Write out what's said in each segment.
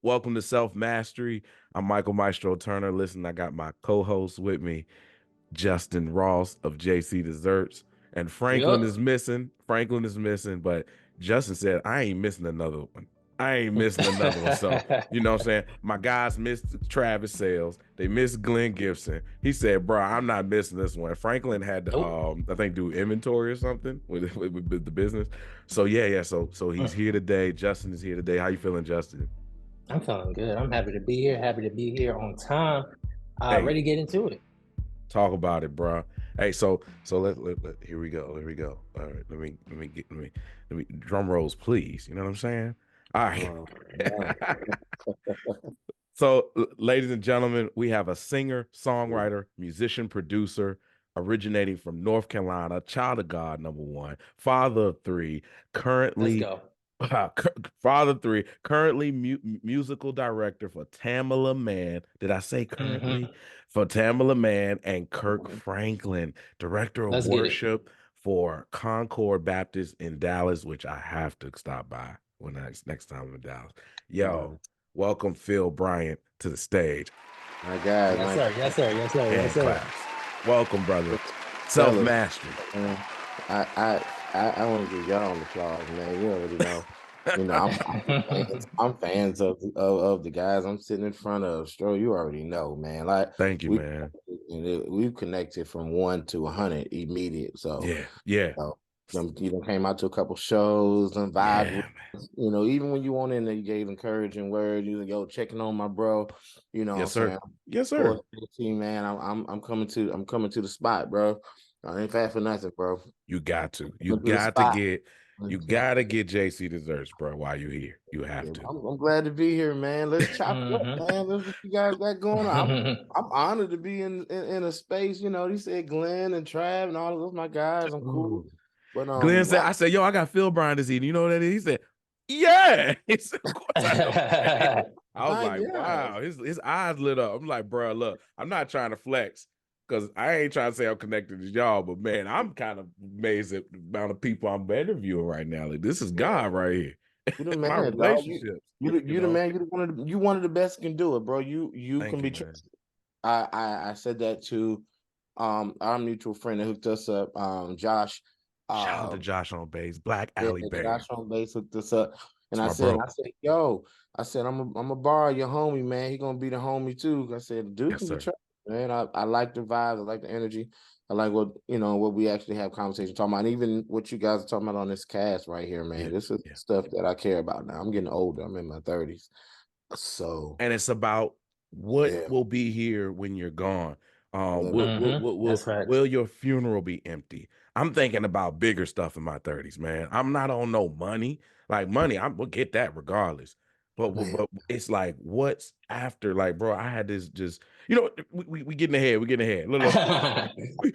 Welcome to Self Mastery. I'm Michael Maestro Turner. Listen, I got my co-host with me, Justin Ross of JC Desserts, and Franklin Yup. is missing. Franklin is missing, but Justin said I ain't missing another one. I ain't missing another one. So you know what I'm saying? My guys missed Travis Sales. They missed Glenn Gibson. He said, bro, I'm not missing this one. Franklin had to Nope. I think do inventory or something with the business. So yeah. So he's here today. Justin is here today. How you feeling, Justin? I'm feeling good. I'm happy to be here. Happy to be here on time. Hey, Ready to get into it. talk about it, bro. Hey, so let here we go. Here we go. All right, let me drum rolls, please. You know what I'm saying? All right. Oh, yeah. So, ladies and gentlemen, we have a singer, songwriter, musician, producer, originating from North Carolina, child of God, number one, father of three, Let's currently go. father three, currently musical director for Tamala Mann. Did I say currently? Mm-hmm. For Tamala Mann and Kirk Franklin, director of Let's get it. worship for Concord Baptist in Dallas, which I have to stop by when next time I'm in Dallas. Yo, welcome Phil Bryant to the stage. My God, Yes, sir. Yes, sir. Yes, sir. Yes, And sir. claps. Welcome, brother. Self fellas, mastery. man, I want to give y'all the applause, man. You already know. I'm fans of the guys I'm sitting in front of. Stro, you already know, man. Like Thank you, we man. we've connected from 1 to 100 immediate. So Yeah. came out to a couple shows and vibed with Yeah, man. us. Even when you went in there, you gave encouraging words. You like, yo, checking on my bro. You know what I'm Yes, sir. saying? Yes, Of course, sir. team, man. I'm coming to the spot, bro. I ain't fast for nothing, bro. You got to. You Coming to the got to spot. get JC Desserts, bro, while you're here. You have Yeah, to. I'm glad to be here, man. Let's chop it up, Mm-hmm. man. Let's what you guys got going on. I'm honored to be in a space. He said Glenn and Trav and all of those my guys. I'm cool. Ooh. But Glenn said, wow. I said, yo, I got Phil Bryan this evening. You know what that is? He said, yeah. He said, of course I know who that is. I was My like, God. wow. His eyes lit up. I'm like, bro, look, I'm not trying to flex because I ain't trying to say I'm connected to y'all, but man, I'm kind of amazed at the amount of people I'm interviewing right now. Like, this is God right here. You the My man, dog. relationships, You the man. You one of the best can do it, bro. You Thank can you, be man. trusted. I said that to our mutual friend that hooked us up, Josh. Shout out to Josh on base, Black Yeah, Alley Band. Josh on base hooked us up, It's and my bro. yo, I'm a borrow your homie, man. He gonna be the homie too. I said, dude Yes, can be sir. trusted, man. I like the vibes, I like the energy, I like what we actually have conversation talking about, and even what you guys are talking about on this cast right here, man. Yeah, This is yeah. stuff that I care about now. I'm getting older. I'm in my 30s, so And it's about what yeah, will be here when you're gone. yeah, man. That's facts. Will your funeral be empty? I'm thinking about bigger stuff in my 30s, man. I'm not on no money. Like money, we'll get that regardless. But it's like, what's after? Like, bro, I had this just, we getting ahead. We getting ahead.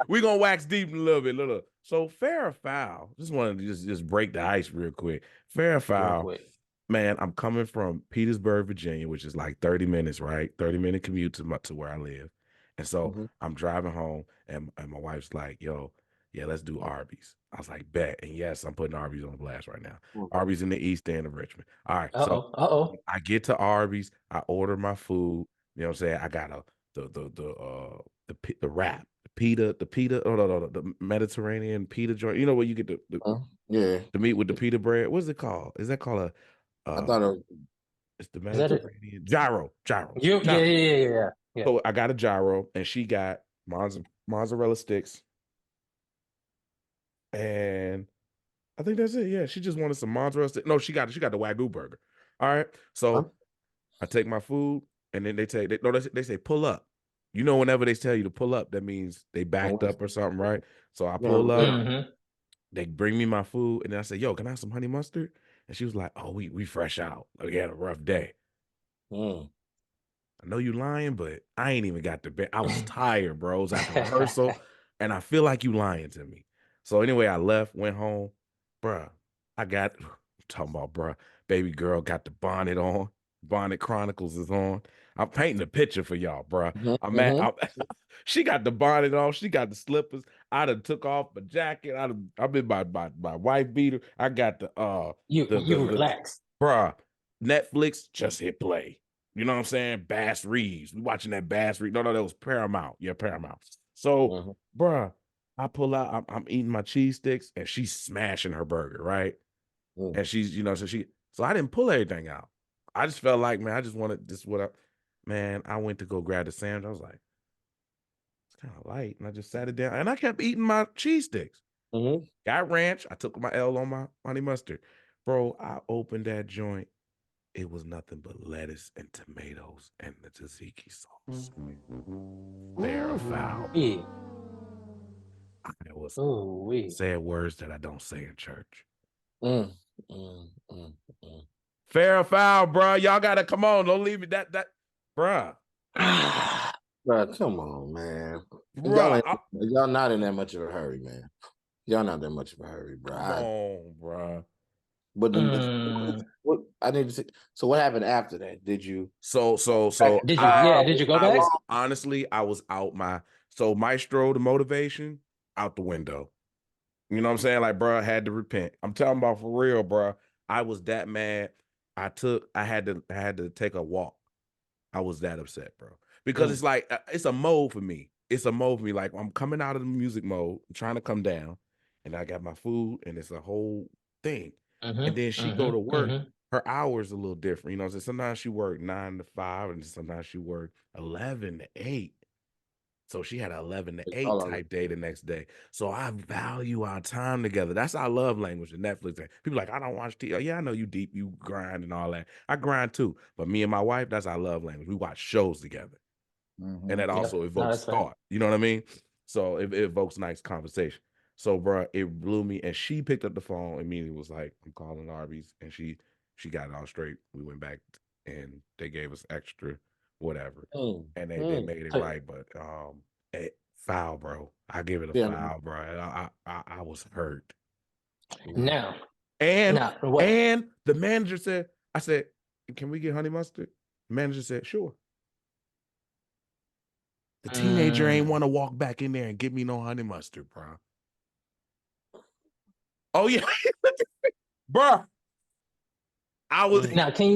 We gonna wax deep a little bit. So fair or foul? Just wanted to just break the ice real quick. Fair or Real foul? quick. Man, I'm coming from Petersburg, Virginia, which is like 30 minutes, right? 30-minute commute to where I live. And so Mhm. I'm driving home and my wife's like, yo, yeah, let's do Arby's. I was like, bet. And yes, I'm putting Arby's on blast right now. Arby's in the east end of Richmond. All right. So Uh-oh. I get to Arby's, I order my food. You know what I'm saying? I got the wrap, the pita, oh no, the Mediterranean pita joint. You know where you get Yeah, the meat with the pita bread? What's it called? Is that called a I thought it's the Is that it? Mediterranean gyro. Yeah. Yeah. So I got a gyro, and she got mozzarella sticks, and I think that's it. Yeah, she just wanted some mozzarella sticks. No, she got the Wagyu burger. All right, huh? so I take my food, and then they say pull up. You know, whenever they tell you to pull up, that means they backed up or something, right? So I pull up. Mm-hmm. They bring me my food, and then I say, "Yo, can I have some honey mustard?" And she was like, "Oh, we fresh out. Like, we had a rough day." Mm. I know you lying, but I ain't even got to bed. I was tired, bro. It was after rehearsal, and I feel like you lying to me. So anyway, I left, went home, bruh. I got talking about, bruh. Baby girl got the bonnet on. Bonnet Chronicles is on. I'm painting a picture for y'all, bruh. Mhm, I'm at. mhm. She got the bonnet on. She got the slippers. I done took off my jacket. I've been my wife beater. I got You the relax. bruh. Netflix, just hit play. You know what I'm saying? Bass Reeves. We watching that Bass Reeves. No, that was Paramount. Yeah, Paramount. So, bruh, I pull out, I'm eating my cheese sticks and she's smashing her burger, right? And she's, so I didn't pull everything out. I just felt like, man, I just wanted this, man, I went to go grab the sandwich. I was like, it's kind of light. And I just sat it down and I kept eating my cheese sticks. Got ranch. I took my L on my honey mustard. Bro, I opened that joint. It was nothing but lettuce and tomatoes and the tzatziki sauce. Fair or foul. I was saying words that I don't say in church. Fair or foul, bro. Y'all gotta come on. Don't leave me that, bruh. Bruh, come on, man. Bruh, Y'all not in that much of a hurry, man. Y'all not that much of a hurry, bro. Come on, bro. But what I need to see. So what happened after that? Did you? So did you go back? Honestly, I was out so Maestro, the motivation, out the window. You know what I'm saying? Like, bro, I had to repent. I'm talking about for real, bro. I was that mad. I had to take a walk. I was that upset, bro. Because it's like, it's a mode for me. It's a mode for me. Like, I'm coming out of the music mode, I'm trying to come down, and I got my food, and it's a whole thing. And then she go to work. Her hours a little different. You know what I'm saying? Sometimes she worked 9 to 5, and sometimes she worked 11 to 8. So she had an 11 to 8 type day the next day. So I value our time together. That's our love language, the Netflix. People like, I don't watch TV. Yeah, I know you deep, you grind and all that. I grind too. But me and my wife, that's our love language. We watch shows together. And that also evokes thought. You know what I mean? So it evokes nice conversation. So, bro, it blew me. And she picked up the phone and immediately was like, I'm calling Arby's. And she got it all straight. We went back and they gave us extra whatever. And they made it right. But foul, bro. I give it a foul, bro. I was hurt. Now. And the manager said, I said, can we get honey mustard? The manager said, sure. The teenager ain't want to walk back in there and give me no honey mustard, bro. Oh yeah, bro. I was now. Can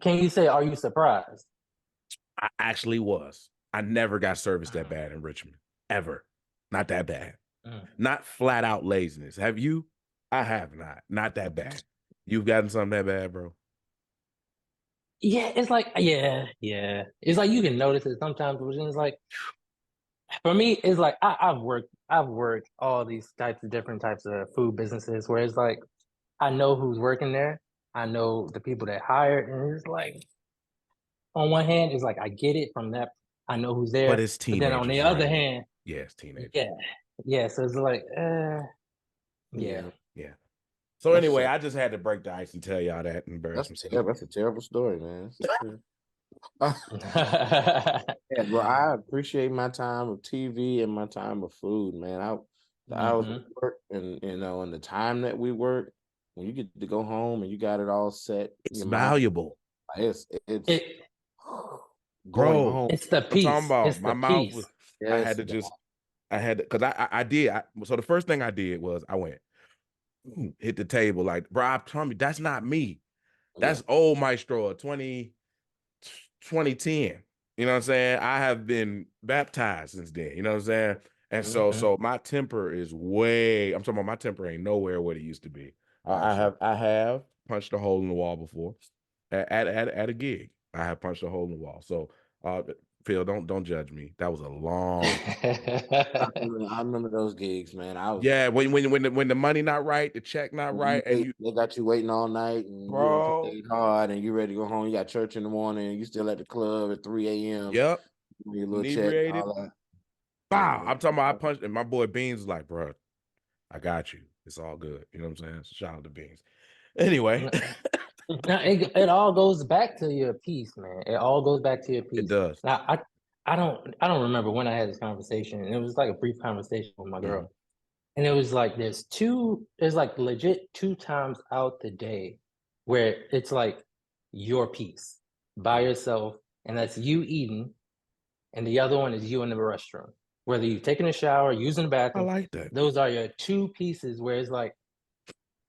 you say, are you surprised? I actually was. I never got service that bad in Richmond, ever. Not that bad. Not flat out laziness. Have you? I have not. Not that bad. You've gotten something that bad, bro? Yeah, it's like, yeah. It's like you can notice it sometimes, but it's like, for me, it's like I've worked all these different types of food businesses where it's like I know who's working there, I know the people that hired, and it's like on one hand, it's like I get it from that, I know who's there, but it's teenagers. But then on the other hand, it's teenagers. Yeah. So it's like, yeah. So anyway, I just had to break the ice and tell y'all that embarrassment. That's a terrible story, man. Yeah, bro, I appreciate my time of TV and my time of food, man. The hours of work and and the time that we work, when you get to go home and you got it all set, it's valuable. It's going home. It's the peace. I'm talking about it's my mouth was. I had to because I did. So the first thing I did was I went hit the table like, bro. I'm telling you, that's not me. That's old Maestro 2010. You know what I'm saying? I have been baptized since then. You know what I'm saying? And so my temper is I'm talking about my temper ain't nowhere what it used to be. I have punched a hole in the wall before at a gig. I have punched a hole in the wall. So Phil, don't judge me. That was a long. I remember those gigs, man. When the money not right, the check not right, and they got you waiting all night, and bro, you played hard, and you ready to go home. You got church in the morning, and you still at the club at 3 a.m. Yep, your little check. All that. Wow, I'm talking about I punched, and my boy Beans was like, bro, I got you. It's all good. You know what I'm saying? So shout out to Beans. Anyway. Now, it all goes back to your peace, man. It all goes back to your peace. It does. Now, I don't remember when I had this conversation, and it was like a brief conversation with my girl. And it was like there's like legit 2 times out the day where it's like your peace by yourself, and that's you eating, and the other one is you in the restroom. Whether you're taking a shower, using the bathroom. I like that. Those are your 2 pieces where it's like,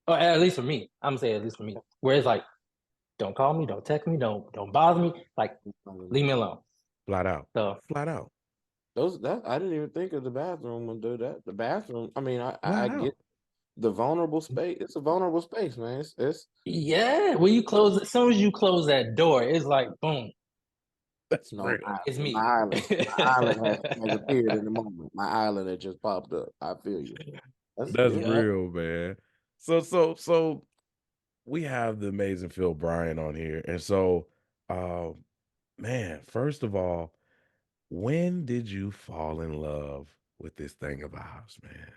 or at least for me, I'm gonna say at least for me, where it's like Don't call me, don't text me, don't bother me. Like, leave me alone. Flat out. So Flat out. I didn't even think of the bathroom when do that. The bathroom, I mean, I Flat get out. the vulnerable space. It's a vulnerable space, man. It's yeah, when you close, as soon as you close that door, it's like boom, That's no, real. it's me. my island has appeared in the moment. My island had just popped up. I feel you. That's Yeah. real, man. So we have the amazing Phil Bryant on here. And so man, first of all, when did you fall in love with this thing of ours, man?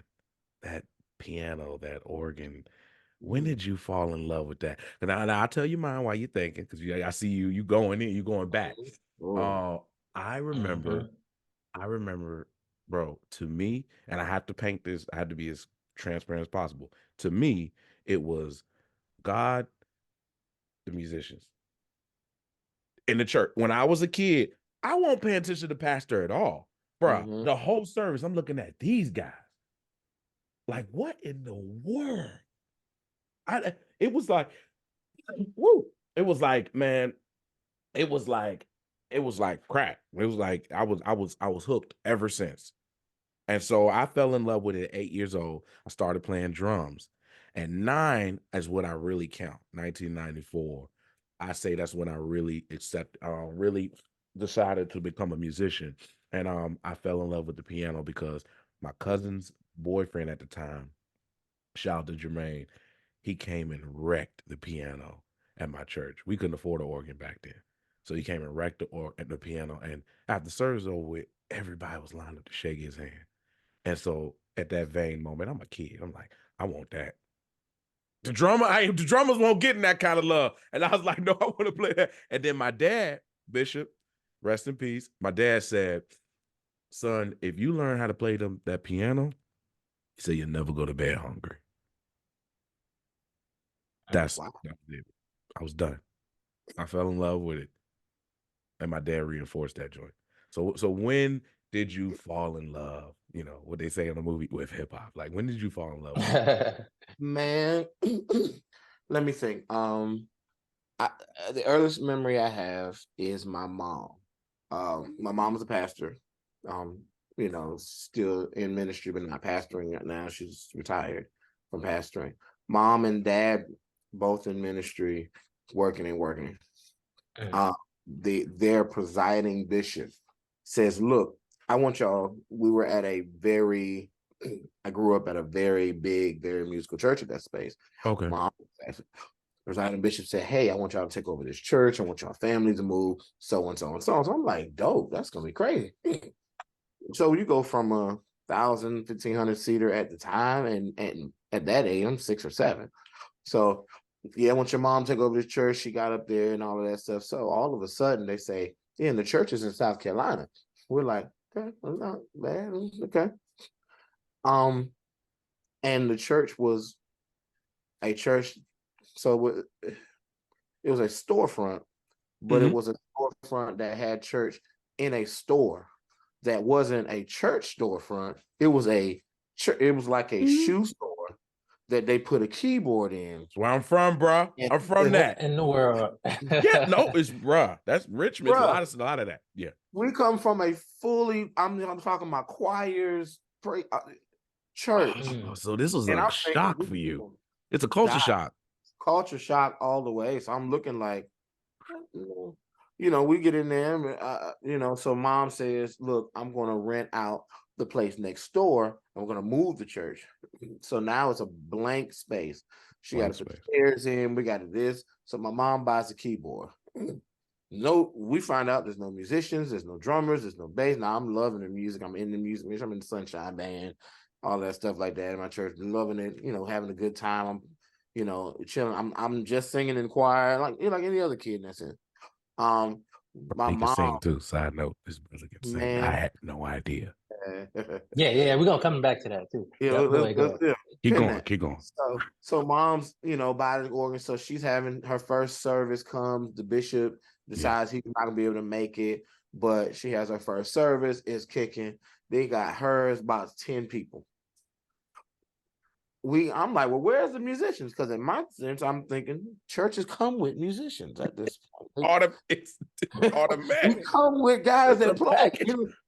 That piano, that organ. When did you fall in love with that? And now I'll tell you mine while you're thinking, because I see you going in, you going back. Oh. I remember, bro, to me, and I have to paint this, I had to be as transparent as possible. To me, it was God, the musicians. In the church. When I was a kid, I won't pay attention to the pastor at all. Bruh, the whole service, I'm looking at these guys. Like, what in the world? It was like, woo. It was like, man, it was like crack. It was like I was hooked ever since. And so I fell in love with it at 8 years old. I started playing drums. At 9 is what I really count. 1994. I say that's when I really really decided to become a musician. And I fell in love with the piano because my cousin's boyfriend at the time, shout out to Jermaine, he came and wrecked the piano at my church. We couldn't afford an organ back then. So he came and wrecked the piano. And after service over with, everybody was lined up to shake his hand. And so at that vain moment, I'm a kid. I'm like, I want that. The drummers won't get in that kind of love. And I was like, no, I want to play that. And then my dad, Bishop, rest in peace. My dad said, son, if you learn how to play that piano, he said, you'll never go to bed hungry. That was it. I was done. I fell in love with it. And my dad reinforced that joint. So when did you fall in love? You know, what they say in the movie with hip hop. Like, when did you fall in love with it? Man, let me think. The earliest memory I have is my mom. My mom was a pastor. You know, still in ministry, but not pastoring now. She's retired from pastoring. Mom and dad both in ministry, working and working. Their presiding bishop says, look, I want y'all, we were at I grew up at a very big, very musical church at that space. Okay. Mom, presiding bishop said, hey, I want y'all to take over this church. I want y'all family to move, so and so and so. So I'm like, dope, that's going to be crazy. So you go from a 1,000, 1,500 seater at the time, and at that age, I'm 6 or 7. So yeah, once your mom took over the church, she got up there and all of that stuff. So all of a sudden they say, yeah, and the church is in South Carolina. We're like, okay, that's not bad. Okay. And the church was a church. So it was a storefront, but it was a storefront that had church in a store that wasn't a church storefront. It was like a shoe store that they put a keyboard in. That's where I'm from, bro. I'm from that. In the world. Yeah, no, it's that's Richmond. Bruh, It's a lot of that. Yeah. we come from a fully, I'm talking about choirs, church. So this was And a I'm shock thinking, for you. It's a culture shock. Culture shock all the way. So I'm looking like, you know, we get in there, you know, so mom says, look, I'm going to rent out the place next door. I'm going to move the church. So now it's a blank space. She got to put the chairs in. We got this. So my mom buys a keyboard. No, we find out there's no musicians, there's no drummers, there's no bass. Now I'm loving the music. I'm in the music. I'm in the Sunshine Band, all that stuff like that in my church. Loving it, you know, having a good time. I'm, you know, chilling. I'm just singing in choir, like any other kid that's in. My He can mom sing too. Side note, this brother can sing. I had no idea. Yeah, we're gonna come back to that too. Yeah, Keep going. So mom's, you know, by the organ. So she's having her first service comes. The bishop decides he's not gonna be able to make it, but she has her first service, is kicking. They got hers, about 10 people. I'm like, well, where's the musicians? Because in my sense, I'm thinking churches come with musicians at this point. It's automatic. We come with guys That's that a play.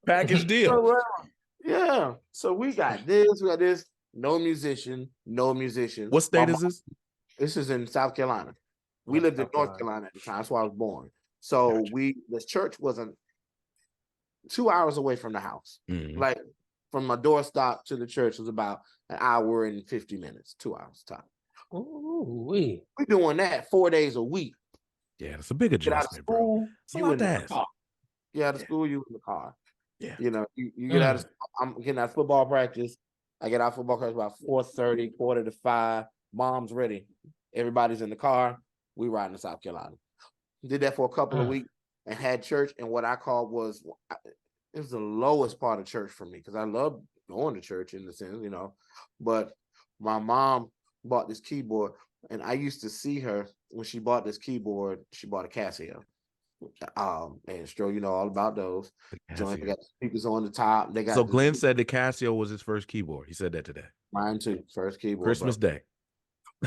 package deal. Yeah. So we got this, no musician, no musician. What state is this? This is in South Carolina. We lived in North Carolina at the time. That's where I was born. So the church wasn't 2 hours away from the house. Mm-hmm. Like from my doorstop to the church was about an hour and 50 minutes, 2 hours top. We're doing that 4 days a week. Yeah, it's a big adjustment, bro. It's a lot to ask. You out of school, you in the car. Yeah. You know, you get out of I'm getting out of football practice. I get out of football practice about 4:30, 4:45. Mom's ready. Everybody's in the car. We riding to South Carolina. Did that for a couple of weeks and had church. And what I called it was the lowest part of church for me because I love going to church in the sense, you know. But my mom bought this keyboard, and I used to see her when she bought this keyboard. She bought a Casio. And Stro, you know all about those. Joints, they got speakers on the top. They got. So Glenn said the Casio was his first keyboard. He said that today. Mine too. First keyboard. Christmas Day.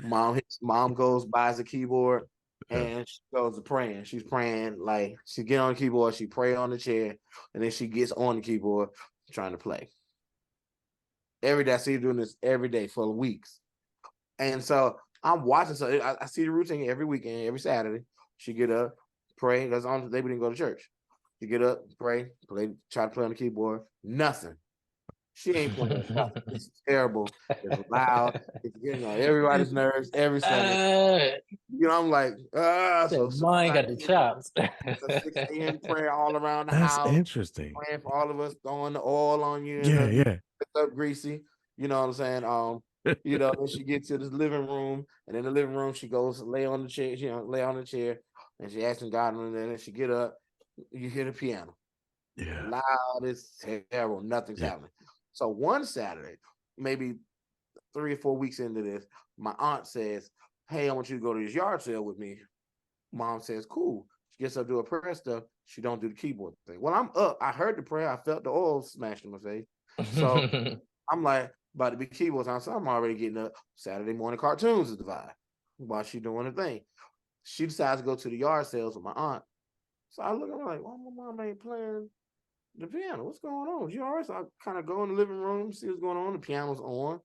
Mom goes buys a keyboard and she goes to praying. She's praying like she get on the keyboard, she pray on the chair, and then she gets on the keyboard trying to play. Every day, I see her doing this every day for weeks. And so I'm watching. So I see the routine every weekend, every Saturday. She get up, pray. That's on the day we didn't go to church. She get up, pray, try to play on the keyboard. Nothing. She ain't playing. It's terrible. It's loud. It's getting on everybody's nerves every Sunday. You know, I'm like, so mine got the chops. 6 a.m. prayer all around the That's house. interesting. Praying for all of us, throwing the oil on you. Yeah. Up greasy. You know what I'm saying? You know, then she gets to this living room, and in the living room, she goes lay on the chair. Lay on the chair, and she asking God, and then she get up. You hear the piano. Yeah. Loud. It's terrible. Nothing's happening. So one Saturday, maybe 3 or 4 weeks into this, my aunt says, hey, I want you to go to this yard sale with me. Mom says, cool. She gets up to do her prayer stuff. She don't do the keyboard thing. Well, I'm up. I heard the prayer. I felt the oil smashed in my face. So I'm like, about to be keyboard time. So I'm already getting up. Saturday morning cartoons is the vibe while she doing the thing. She decides to go to the yard sales with my aunt. So I look at her like, well, my mom ain't playing the piano. What's going on? You all right? So I kind of go in the living room, see what's going on. The piano's on.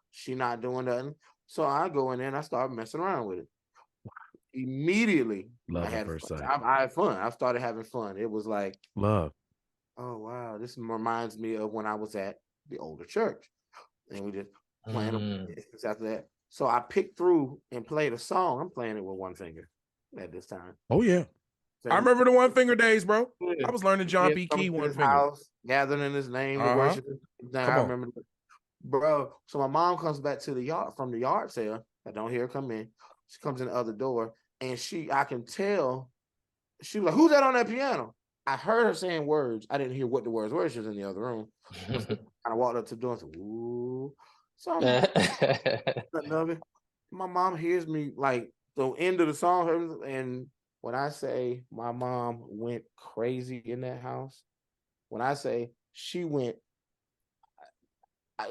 She not doing nothing. So I go in there and I start messing around with it. Immediately, Love at first sight. I had fun. I started having fun. It was like, love. Oh, wow. This reminds me of when I was at the older church. And we just playing after that. So I picked through and played a song. I'm playing it with one finger at this time. Oh, yeah. I remember the one finger days, bro. I was learning John P. Key one finger. House, gathering in his name to worship. I remember, bro. So my mom comes back to the yard from the yard sale. I don't hear her come in. She comes in the other door, and I can tell. She was like, "Who's that on that piano?" I heard her saying words. I didn't hear what the words were. She was in the other room. I walked up to the door and said, "Ooh." So my mom hears me like the end of the song, and when I say my mom went crazy in that house, when I say she went,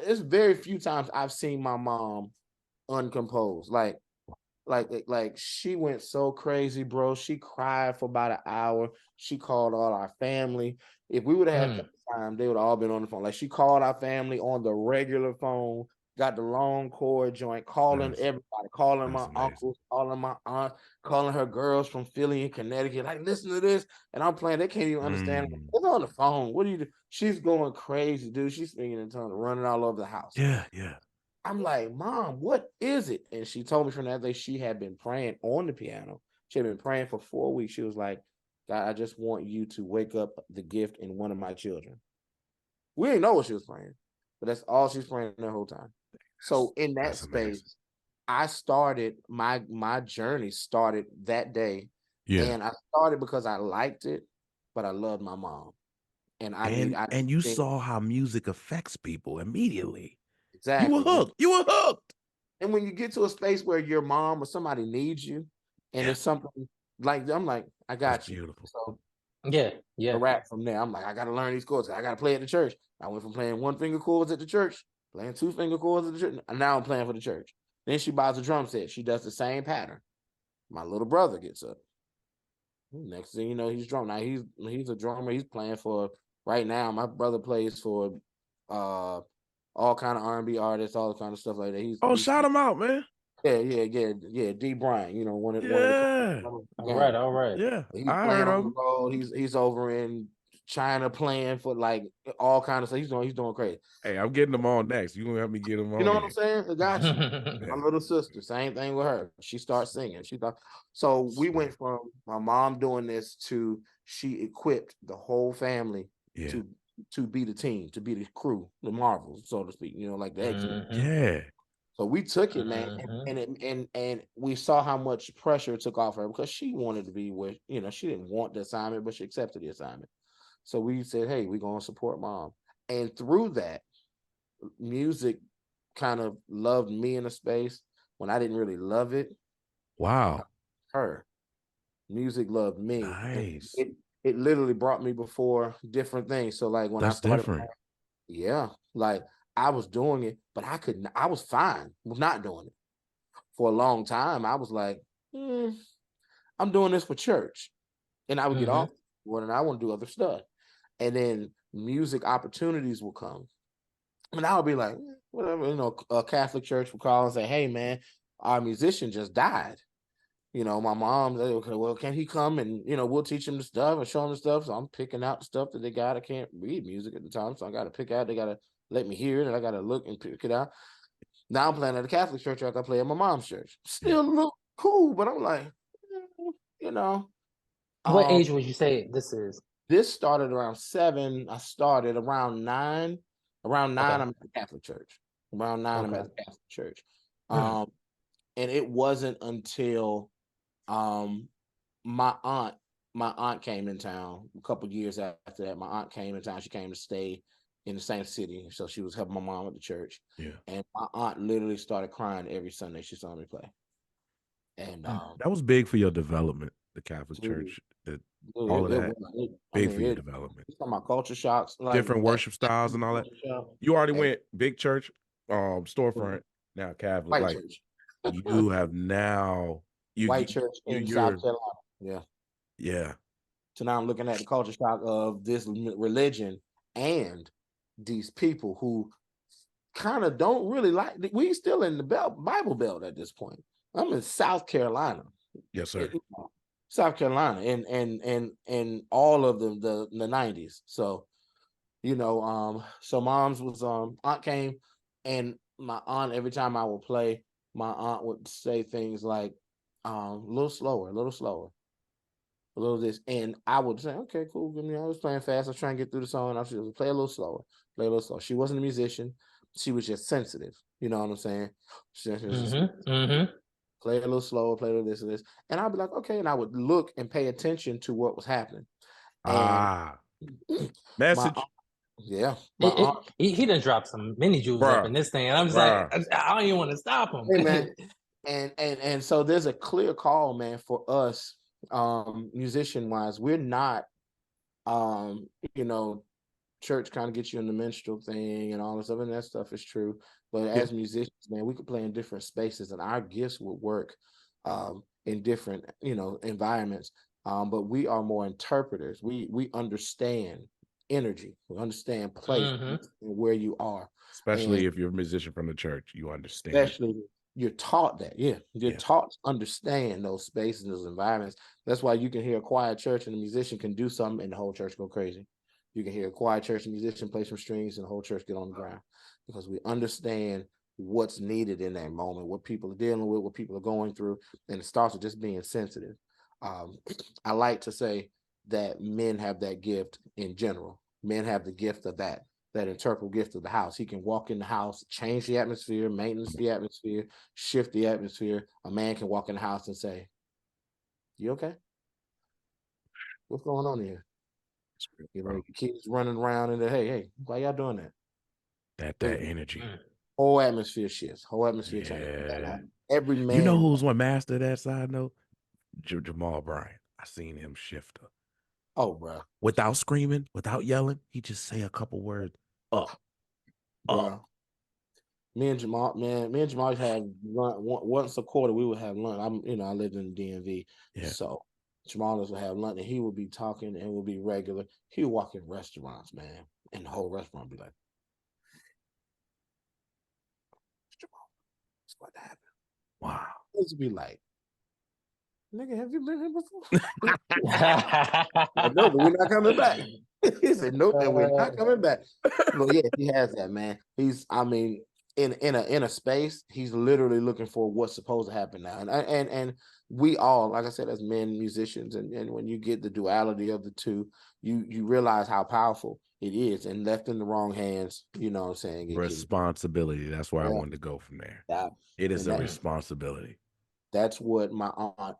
it's very few times I've seen my mom uncomposed. Like she went so crazy, bro. She cried for about an hour. She called all our family. If we would have had time, they would have all been on the phone. Like she called our family on the regular phone. Got the long cord joint, calling everybody, calling my uncles, calling my aunt, calling her girls from Philly and Connecticut. Like, listen to this. And I'm playing, they can't even understand. It's on the phone. What do you do? She's going crazy, dude. She's speaking in tongues, running all over the house. Yeah. I'm like, Mom, what is it? And she told me from that day she had been praying on the piano. She had been praying for 4 weeks. She was like, God, I just want you to wake up the gift in one of my children. We didn't know what she was praying, but that's all she's praying the whole time. So in that space, I started my journey started that day. Yeah. And I started because I liked it, but I loved my mom. And you saw how music affects people immediately. Exactly. You were hooked. And when you get to a space where your mom or somebody needs you, and it's something like, I'm like, I got That's you. Beautiful. So yeah. A rap from there. I'm like, I got to learn these chords. I got to play at the church. I went from playing one finger chords at the church playing 2-finger chords at the church. Now I'm playing for the church. Then she buys a drum set. She does the same pattern. My little brother gets up. Next thing you know, he's drumming. Now he's a drummer. He's playing for right now. My brother plays for all kind of R&B artists, all the kind of stuff like that. He's shout him out, man. Yeah. D. Bryant, one of Yeah. the All right. Yeah, he's I playing heard on of the him. road. He's over in China playing for like all kind of stuff. He's doing crazy. Hey, I'm getting them on next. You gonna help me get them on? You know what I'm saying? I got you. Yeah. My little sister, same thing with her. She starts singing. So we went from my mom doing this to she equipped the whole family Yeah. to be the team, to be the crew, the Marvels, so to speak. Like the X-Men. Yeah. So we took it, man, and we saw how much pressure it took off her because she wanted to be where she didn't want the assignment, but she accepted the assignment. So we said, hey, we're gonna support mom, and through that, music kind of loved me in a space when I didn't really love it. Wow. Her music loved me. Nice. It literally brought me before different things. So like when That's I started, different. like I was doing it, but I was fine with not doing it for a long time. I was like, I'm doing this for church, and I would get off and I want to do other stuff, and then music opportunities will come. And I would be like, whatever, a Catholic church would call and say, hey, man, our musician just died. My mom, okay, well, can he come and, we'll teach him the stuff and show him the stuff. So I'm picking out the stuff that they got. I can't read music at the time, so I got to pick out. They got to let me hear it, and I got to look and pick it out. Now I'm playing at a Catholic church like I play at my mom's church. Still look cool, but I'm like, What age would you say this is? This started around 7. I started around 9. Around 9, I'm at the Catholic church. Around 9, I'm at the Catholic church. And it wasn't until my aunt came in town a couple years after that. My aunt came in town. She came to stay in the same city, so she was helping my mom at the church. Yeah. And my aunt literally started crying every Sunday she saw me play. And that was big for your development, the Catholic Church. All of that big for your development. Talking about culture shocks, like different worship styles and all that. You already went big church, storefront, now Catholic. White like church. You have now white church in South Carolina. Yeah. So now I'm looking at the culture shock of this religion and these people who kind of don't really like. We still in the Bible Belt at this point. I'm in South Carolina. Yes, sir. South Carolina and all of the 90s. So, so mom's was aunt came, and my aunt, every time I would play, my aunt would say things like a little slower, a little this, and I would say, okay, cool. I was playing fast. I was trying to get through the song. I was play a little slower, play a little slower. She wasn't a musician. She was just sensitive. You know what I'm saying? She was just play a little slower, play a little this and this. And I'd be like, okay. And I would look and pay attention to what was happening. And message. He done dropped some mini jewels up in this thing. And I'm just like, I don't even want to stop him. Hey, man. And so there's a clear call, man, for us, musician wise. We're not, church kind of gets you in the minstrel thing and all this stuff, and that stuff is true. But as musicians, man, we could play in different spaces, and our gifts would work in different, environments. But we are more interpreters. We understand energy. We understand place and where you are. Especially if you're a musician from the church, you understand. Especially you're taught that. You're taught to understand those spaces, those environments. That's why you can hear a quiet church and a musician can do something and the whole church go crazy. You can hear a quiet church and musician play some strings and the whole church get on the ground, because we understand what's needed in that moment, what people are dealing with, what people are going through. And it starts with just being sensitive. I like to say that men have that gift in general. Men have the gift of that interpretive gift of the house. He can walk in the house, change the atmosphere, maintenance the atmosphere, shift the atmosphere. A man can walk in the house and say, you okay? What's going on here? Your kids running around and hey, why y'all doing that? That energy. Whole atmosphere shifts. Whole atmosphere changes. Every man. You know who's one master of that side note? Jamal Bryant. I seen him shift her. Oh, bro. Without screaming, without yelling, he just say a couple words. Up. me and Jamal used to have lunch once a quarter. We would have lunch. I lived in the DMV, so Jamal would have lunch, and he would be talking and would be regular. He would walk in restaurants, man, and the whole restaurant would be like, Jamal, what's about to happen? Wow. It would be like, nigga, have you been here before? No, but we're not coming back. He said, nope, and we're not coming back. But yeah, he has that, man. He's, in a space, he's literally looking for what's supposed to happen now. And we all, like I said, as men, musicians, and when you get the duality of the two, you realize how powerful it is. And left in the wrong hands, you know what I'm saying? Responsibility. That's where I wanted to go from there. It is a responsibility. That's what my aunt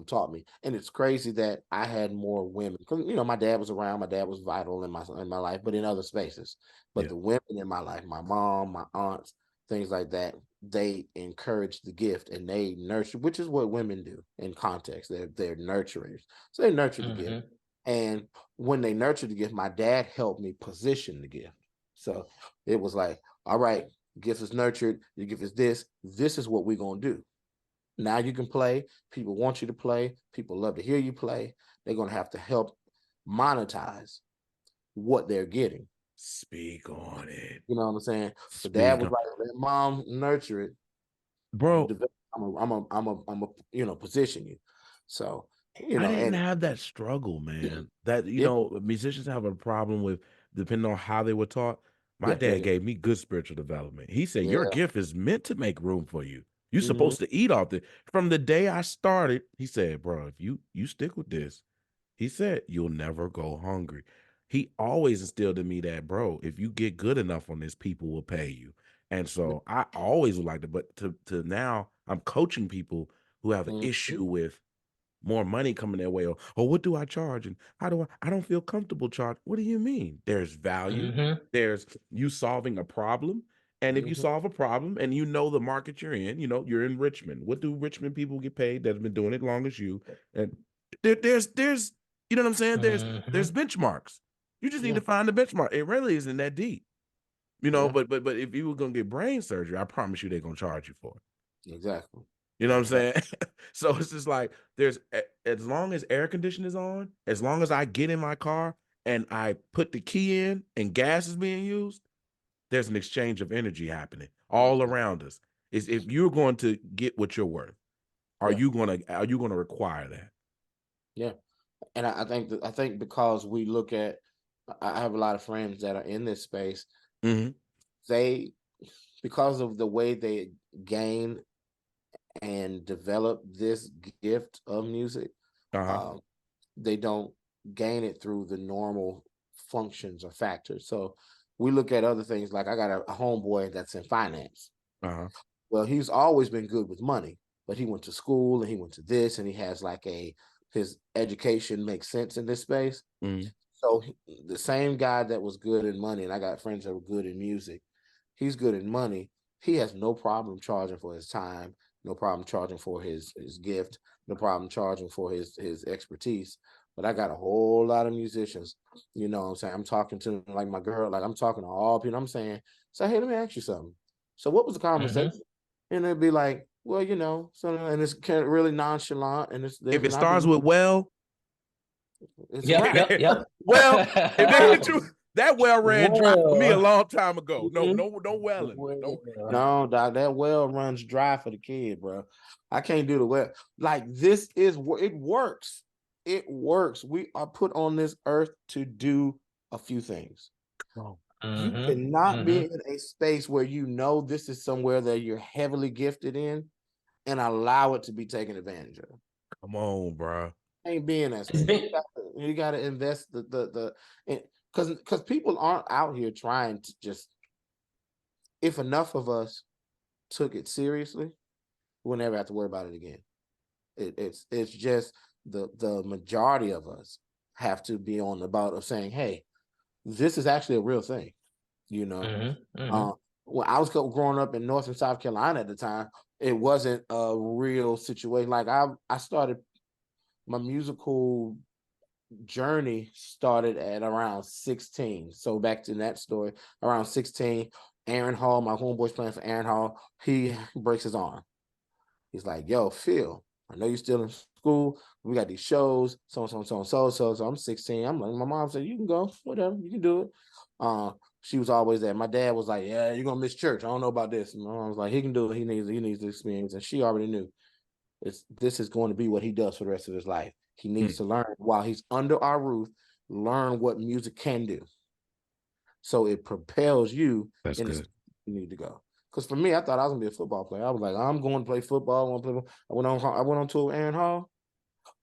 taught me. And it's crazy that I had more women, because my dad was around, my dad was vital in my life, but in other spaces. But the women in my life, my mom, my aunts, things like that, they encourage the gift and they nurture, which is what women do in context. They're nurturers. So they nurture the gift. And when they nurture the gift, my dad helped me position the gift. So it was like, all right, gift is nurtured, your gift is this is what we're gonna do. Now you can play. People want you to play. People love to hear you play. They're going to have to help monetize what they're getting. Speak on it. You know what I'm saying? So dad was like, let mom nurture it. Bro, I'm a position you. So, I didn't have that struggle, man. That, musicians have a problem with, depending on how they were taught. My dad gave me good spiritual development. He said, your gift is meant to make room for you. You're supposed to eat off it. From the day I started, he said, bro, if you stick with this, he said, you'll never go hungry. He always instilled in me that, bro, if you get good enough on this, people will pay you. And so I always would like to, but to now I'm coaching people who have an issue with more money coming their way, or what do I charge, and how do I don't feel comfortable charging. What do you mean? There's value. There's you solving a problem. And if you solve a problem and the market you're in, you're in Richmond. What do Richmond people get paid that have been doing it long as you? And there's you know what I'm saying? There's benchmarks. You just need to find the benchmark. It really isn't that deep. But if you were gonna get brain surgery, I promise you they're gonna charge you for it. Exactly. You know what I'm saying? So it's just like, as long as air conditioning is on, as long as I get in my car and I put the key in and gas is being used, there's an exchange of energy happening all around us. Is if you're going to get what you're worth, are you gonna require that? Yeah. And I think because we look at, I have a lot of friends that are in this space. They, because of the way they gain and develop this gift of music, they don't gain it through the normal functions or factors. So we look at other things, like I got a homeboy that's in finance. Well, he's always been good with money, but he went to school and he went to this, and he has like his education makes sense in this space. So the same guy that was good in money, and I got friends that were good in music, he's good in money. He has no problem charging for his time, no problem charging for his gift, no problem charging for his expertise. But I got a whole lot of musicians, you know what I'm saying? I'm talking to, like my girl, like I'm talking to all people. I'm saying, so hey, let me ask you something. So what was the conversation? And it'd be like, well, so, and it's really nonchalant, and if it starts with well, yep. Well, if that's the truth, that well ran dry for me a long time ago. No welling. No, dog, that well runs dry for the kid, bro. I can't do the well. Like, this is what it works. It works. We are put on this earth to do a few things. You cannot be in a space where this is somewhere that you're heavily gifted in and allow it to be taken advantage of. Come on, bro. Ain't being that space. You got to invest because people aren't out here trying to just. If enough of us took it seriously, we'll never have to worry about it again. It's just the majority of us have to be on the boat of saying, hey, this is actually a real thing. When I was growing up in North and South Carolina at the time, it wasn't a real situation. Like I started my musical journey started at around 16. So back to that story, around 16, Aaron Hall, my homeboy's playing for Aaron Hall. He breaks his arm. He's like, yo, Phil, I know you're still in school. We got these shows, so. I'm 16. I'm like, my mom said, you can go, whatever, you can do it. She was always there. My dad was like, yeah, you're gonna miss church. I don't know about this. And my mom was like, he can do it. He needs the experience. And she already knew this is going to be what he does for the rest of his life. He needs to learn while he's under our roof, learn what music can do. So it propels you. That's in good. You need to go. Because for me, I thought I was gonna be a football player. I was like, I'm going to play football. I went on tour with Aaron Hall,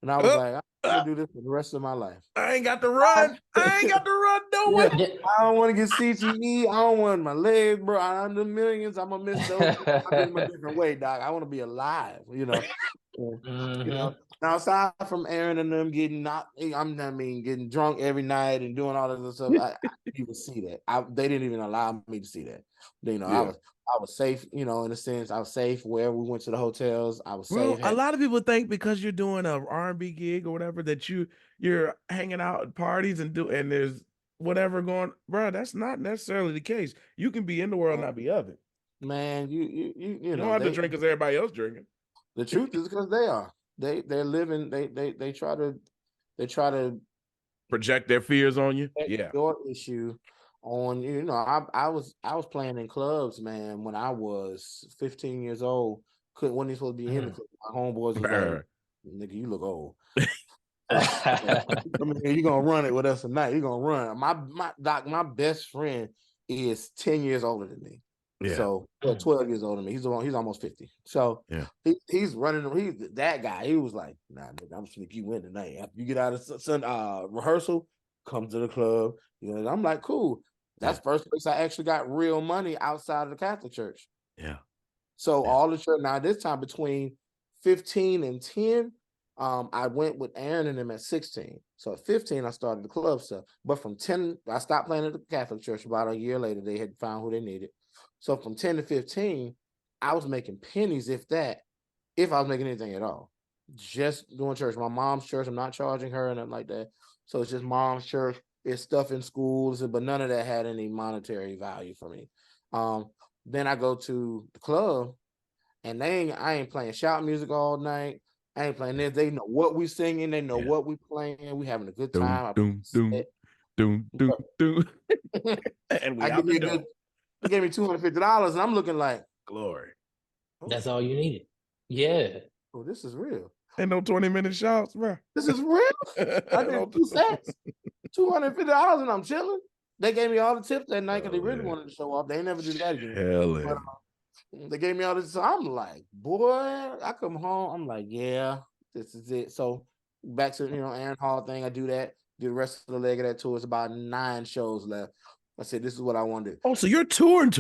and I was like, I'm gonna do this for the rest of my life. I ain't got to run. I ain't got to run no way. Yeah, I don't want to get CTE. I don't want my legs, bro. I'm the millions. I'm gonna miss those. I'm in a different way, doc. I want to be alive. You know. Now aside from Aaron and them getting getting drunk every night and doing all of this stuff, I didn't even see that. They didn't even allow me to see that. I was safe, in a sense. I was safe wherever we went to the hotels. I was safe. A lot of people think because you're doing a R&B gig or whatever that you're hanging out at parties and there's whatever going, bro. That's not necessarily the case. You can be in the world, not be of it. Man, you don't have to drink because everybody else drinking. The truth is because they are. They're living. They try to project their fears on you. Yeah, your issue on I was playing in clubs, man, when I was 15 years old. Wasn't even supposed to be in the club. My homeboys was like, nigga, you look old. I mean, you're gonna run it with us tonight. You're gonna run. My best friend is 10 years older than me. Yeah. So 12 years older than me. He's almost 50. So he's running. He's that guy. He was like, nah, nigga, I'm sneak you in tonight. After you get out of rehearsal, come to the club. I'm like, cool. That's first place I actually got real money outside of the Catholic Church. Yeah. So all the church now this time between 15 and 10, I went with Aaron and them at 16. So at 15, I started the club stuff. But from 10, I stopped playing at the Catholic Church. About a year later, they had found who they needed. So from 10 to 15, I was making pennies, if I was making anything at all. Just doing church. My mom's church, I'm not charging her and nothing like that. So it's just mom's church. It's stuff in schools, but none of that had any monetary value for me. Then I go to the club, and I ain't playing shout music all night. I ain't playing this. They know what we singing. They know what we playing. We having a good time. Doom. And we out the door. They gave me $250, and I'm looking like glory. That's all you needed. Yeah. Oh, this is real. Ain't no 20-minute shouts, bro. This is real. I did 2 sets, $250, and I'm chilling. They gave me all the tips that night because they really wanted to show off. They ain't never do that again. Hell they gave me all this. So I'm like, boy, I come home. I'm like, yeah, this is it. So back to Aaron Hall thing. I do that. Do the rest of the leg of that tour. It's about 9 shows left. I said, this is what I want to do. Oh, so you're touring.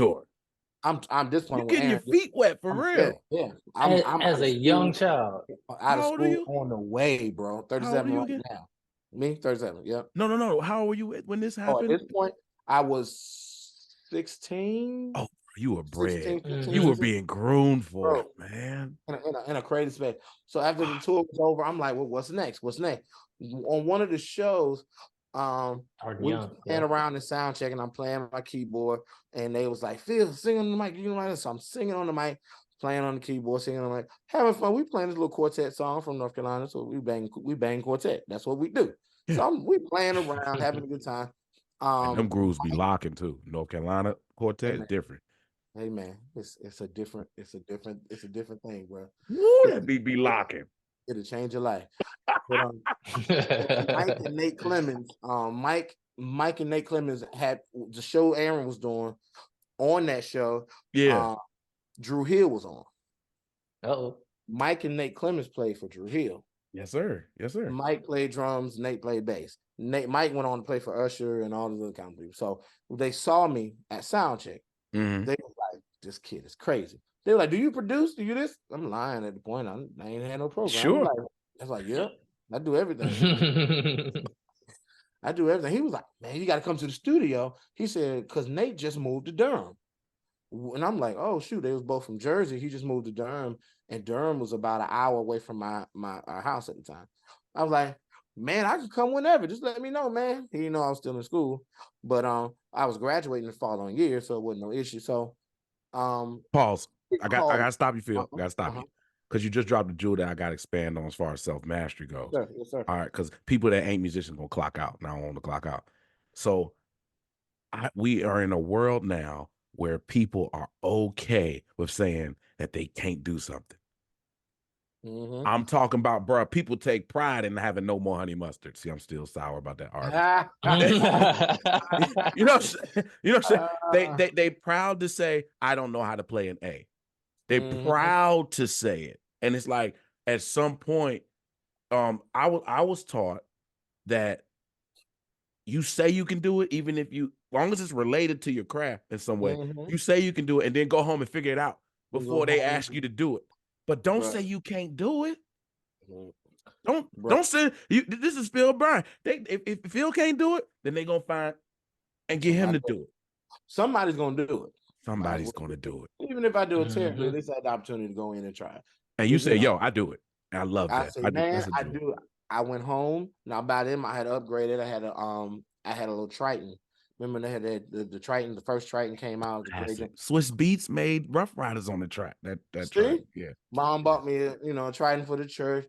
I'm this one. You're getting your feet wet for real. Yeah. I'm as a young child. Out of school on the way, bro. 37 right now. Me, 37. Yep. No. How old were you when this happened? At this point, I was 16. Oh, you were bred. 16, you were being groomed for it, man. In a crazy space. So after the tour was over, I'm like, well, what's next? On one of the shows, we were playing around and sound checking. I'm playing my keyboard, and they was like, Phil, sing on the mic. You know like this. So I'm singing on the mic, playing on the keyboard, singing on the mic, having fun. We playing this little quartet song from North Carolina. So we bang quartet. That's what we do. Yeah. So we playing around, having a good time. And them grooves be locking too. North Carolina quartet is different. Hey man, it's a different thing, bro. Woo, that be locking. It'll change your life. But, Mike and Nate Clemens, Mike and Nate Clemens had the show Aaron was doing. On that show, Drew Hill was on. Uh-oh. Mike and Nate Clemens played for Drew Hill. Yes, sir. Mike played drums, Nate played bass. Mike went on to play for Usher and all the other kind of people. So they saw me at soundcheck. Mm-hmm. They were like, "This kid is crazy." They were like, "Do you produce? Do you this?" I'm lying at the point. I ain't had no program. Sure. I was like, "Yep, I do everything." I do everything. He was like, "Man, you got to come to the studio." He said, "Because Nate just moved to Durham." And I'm like, "Oh shoot!" They was both from Jersey. He just moved to Durham, and Durham was about an hour away from our house at the time. I was like, man, I can come whenever. Just let me know, man. He didn't know I was still in school, but I was graduating the following year, so it wasn't no issue. So Pause. he I called. gotta stop you, Phil. I gotta stop Uh-huh. you. Because you just dropped a jewel that I gotta expand on as far as self-mastery goes. Yes, sir. Yes, sir. All right, because people that ain't musicians gonna clock out. Now I want to clock out. So we are in a world now where people are okay with saying that they can't do something. Mhm. I'm talking about, bro, people take pride in having no more honey mustard. See, I'm still sour about that artist. you know, you know, they proud to say, I don't know how to play an A. They proud to say it. And it's like, at some point, I was taught that you say you can do it, even if as long as it's related to your craft in some way, you say you can do it and then go home and figure it out before they ask you to do it. But don't say you can't do it. Don't say you. This is Phil Bryant. If Phil can't do it, then they gonna find and get him to do it. Somebody's gonna do it. Somebody's gonna do it. Even if I do it terribly, at least I had the opportunity to go in and try it. And you say, "Yo, I do it." And I love that. I say, man, I do it. I went home. Now by then I had upgraded. I had a little Triton. Remember they had the Triton. The first Triton came out. Swiss Beats made Rough Riders on the track. That Triton. Yeah. Mom bought me a Triton for the church.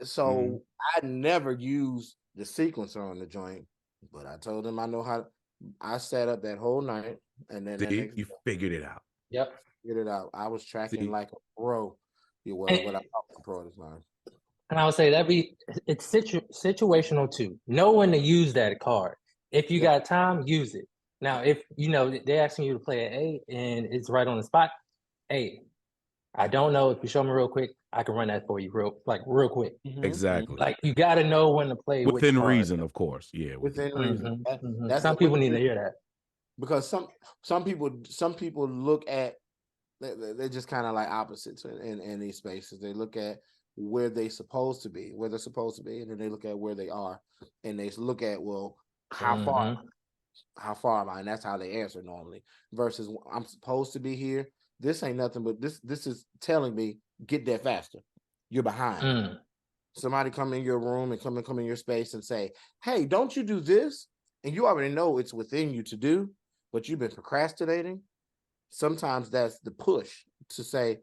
So I never used the sequencer on the joint, but I told him I know how. I sat up that whole night, and then you figured it out. Yep, figured it out. I was tracking like a pro. What I thought a pro this time. And I would say it's situational too. Know when to use that card. If you got time, use it. Now, if they're asking you to play an A and it's right on the spot, hey, I don't know. If you show me real quick, I can run that for you real quick. Exactly. Like you got to know when to play within reason, of course. Yeah, within reason. Some people need to hear that because some people look at they're just kind of like opposites in these spaces. They look at where they're supposed to be, and then they look at where they are, and they look at how far am I, and that's how they answer normally. Versus I'm supposed to be here. This ain't nothing but this is telling me get there faster. You're behind. Somebody come in your room and come in your space and say, hey, don't you do this? And you already know it's within you to do, but you've been procrastinating. Sometimes that's the push to say,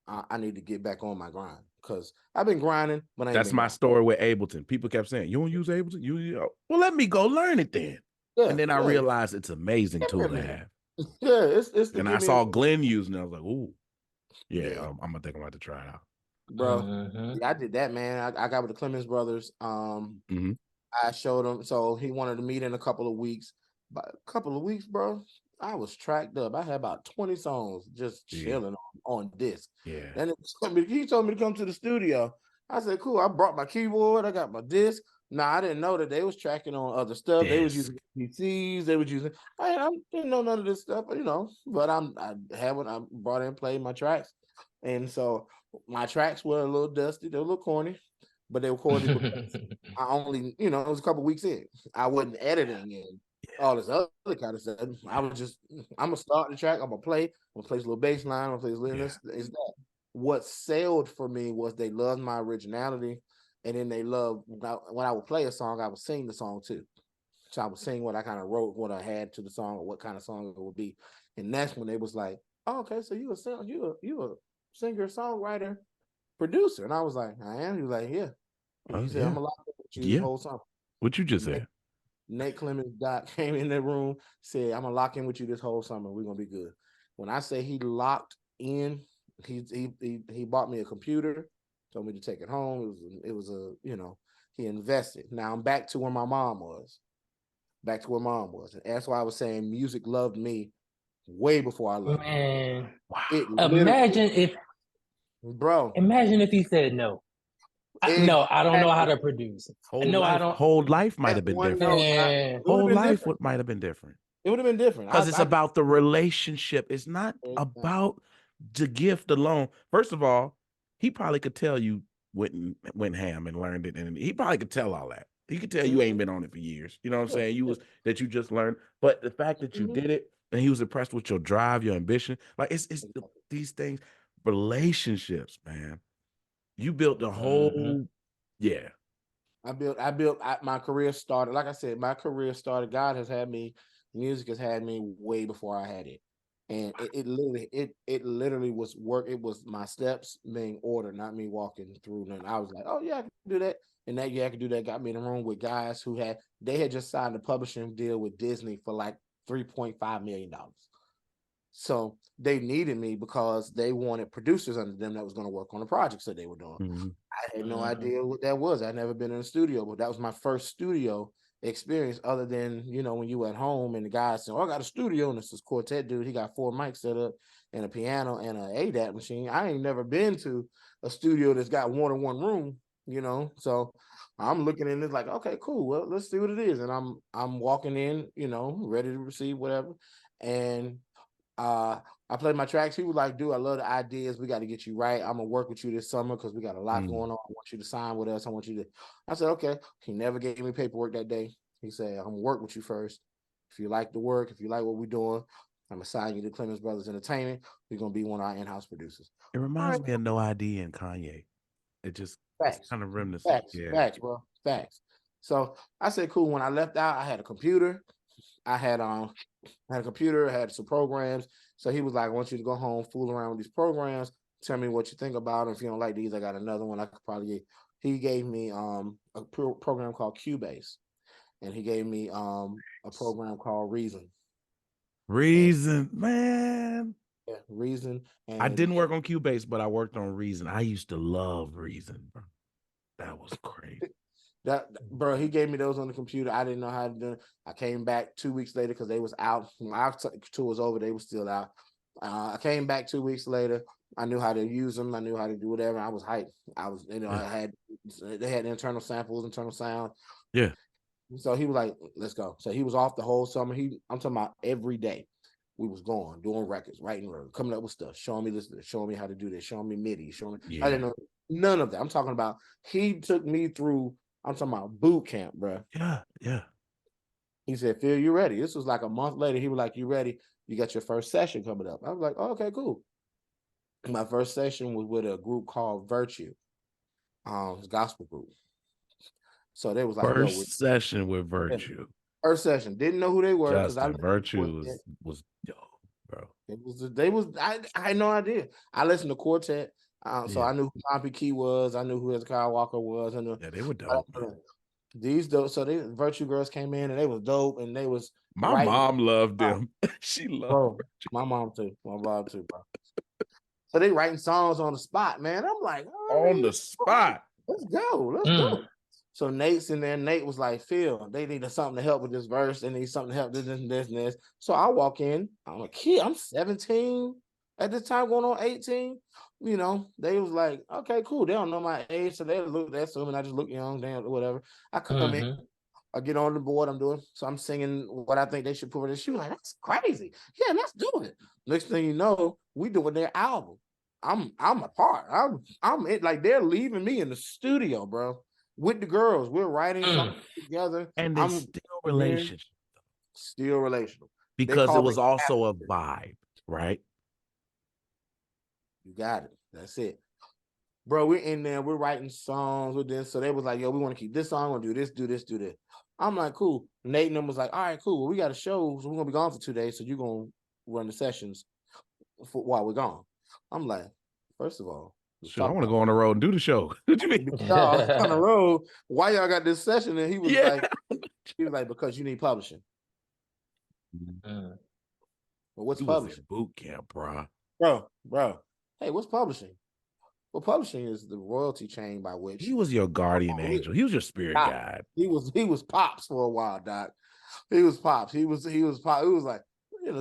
I need to get back on my grind because I've been grinding, but that's my story with Ableton. People kept saying, you don't use Ableton? Well, let me go learn it then. And then I realized it's an amazing tool to have. Yeah, it's and I saw Glenn using it. I was like, ooh, I'm gonna think I'm about to try it out. Bro, I did that, man. I got with the Clemens brothers. I showed him, so he wanted to meet in a couple of weeks. But a couple of weeks, bro, I was tracked up. I had about 20 songs just chilling on disc. Yeah. And he told me to come to the studio. I said, cool. I brought my keyboard. I got my disc. Now I didn't know that they was tracking on other stuff. They was using PCs. They was using. I didn't know none of this stuff, but I had when I brought in, played my tracks, and so my tracks were a little dusty. They were a little corny, but they were corny because I only, it was a couple weeks in. I wasn't editing and all this other kind of stuff. I was just, I'm gonna start the track. I'm gonna play a little bass line. I'm gonna play this. Is that what sailed for me was they loved my originality. And then they loved when I would play a song, I would sing the song too. So I would sing what I kind of wrote, what I had to the song, or what kind of song it would be. And that's when they was like, "Oh, okay, so you a singer, songwriter, producer." And I was like, "I am." He was like, "Yeah." And he said, "I'm gonna lock in with you this whole summer." What you just said? Nate Clemens came in the room, said, "I'm gonna lock in with you this whole summer. We're gonna be good." When I say he locked in, he bought me a computer. Told me to take it home. It was he invested. Now I'm back to where my mom was. And that's why I was saying music loved me way before I loved it. Wow. Imagine if he said no. No, I don't know how to produce. Whole life might have been different. Whole life might have been different. It would have been different. Because it's about the relationship. It's not about the gift alone. First of all, he probably could tell you went ham and learned it, and he probably could tell all that. He could tell you ain't been on it for years. You know what I'm saying? You just learned, but the fact that you did it, and he was impressed with your drive, your ambition, like it's these things, relationships, man. You built the whole, My career started, like I said, my career started. God has had me, music has had me way before I had it. And it literally was work. It was my steps being ordered, not me walking through nothing. I was like, oh yeah, I can do that. And that yeah, I could do that. Got me in a room with guys who had just signed a publishing deal with Disney for like $3.5 million. So they needed me because they wanted producers under them that was going to work on the projects that they were doing. Mm-hmm. I had no idea what that was. I'd never been in a studio, but that was my first studio experience other than, when you at home and the guy said, oh, I got a studio, and it's this quartet dude. He got 4 mics set up and a piano and an ADAT machine. I ain't never been to a studio that's got more than one room, So I'm looking in it like, okay, cool. Well, let's see what it is. And I'm walking in, ready to receive whatever. And I played my tracks. He was like, dude, I love the ideas. We got to get you right. I'm going to work with you this summer because we got a lot going on. I want you to sign with us. I said, okay. He never gave me paperwork that day. He said, I'm going to work with you first. If you like the work, if you like what we're doing, I'm going to sign you to Clemens Brothers Entertainment. You're going to be one of our in-house producers. It reminds me of No ID and Kanye. It just kind of reminiscent. Facts, bro. Facts. So I said, cool. When I left out, I had a computer. I had a computer, I had some programs. So he was like, I want you to go home, fool around with these programs. Tell me what you think about them. If you don't like these, I got another one I could probably get. He gave me a program called Cubase. And he gave me a program called Reason. Man. Yeah, Reason. And I didn't work on Cubase, but I worked on Reason. I used to love Reason, bro. That was crazy. Bro, he gave me those on the computer. I didn't know how to do it. I came back 2 weeks later because they was out. When our tour was over, they were still out. I came back 2 weeks later. I knew how to use them. I knew how to do whatever. I was hyped. They had internal samples, internal sound. Yeah. So he was like, let's go. So he was off the whole summer. I'm talking about every day. We was going, doing records, writing, coming up with stuff, showing me this, showing me how to do this, showing me MIDI, I didn't know none of that. I'm talking about he took me through, I'm talking about boot camp, bro. Yeah. He said, Phil, you ready? This was like a month later. He was like, you ready? You got your first session coming up. I was like, oh, okay, cool. My first session was with a group called Virtue, gospel group. So they was like, first session with Virtue. First session. Didn't know who they were because I Virtue was yo, bro. I had no idea. I listened to Quartet. So I knew who Pompey Key was. I knew who Hezekiah Walker was. I knew, they were dope. These dope. So they Virtue girls came in and they was dope and they was. My mom loved them. She loved Virtue. My mom too. My mom too, bro. So they writing songs on the spot, man. I'm like, on the spot. Let's go. Let's go. So Nate's in there. Nate was like, Phil, they needed something to help with this verse. They need something to help this. So I walk in. I'm a kid. I'm 17 at this time, going on 18. They was like, okay, cool. They don't know my age, so they look. They assuming I just look young, damn, whatever. I come in. I get on the board. I'm singing what I think they should put in. She was like, that's crazy. Yeah, let's do it. Next thing you know, we doing their album. I'm a part. I'm it. Like they're leaving me in the studio, bro. With the girls, we're writing something together, and it's still relationship. Still relational because it was also a vibe, right? You got it. That's it, bro. We're in there. We're writing songs with this. So they was like, "Yo, we want to keep this song. Want to do this, do this, do this." I'm like, "Cool." Nate and them was like, "All right, cool. Well, we got a show, so we're gonna be gone for 2 days. So you're gonna run the sessions while we're gone." I'm like, first of all. Sure, I want to go on the road and do the show. What you mean? On the road. Why y'all got this session? And he was like, because you need publishing. But what's publishing? Boot camp, bro. Bro. Hey, what's publishing? Well, publishing is the royalty chain by which he was your guardian angel. He was your spirit guide. He was Pops for a while, Doc. He was Pops. He was Pops. It was like,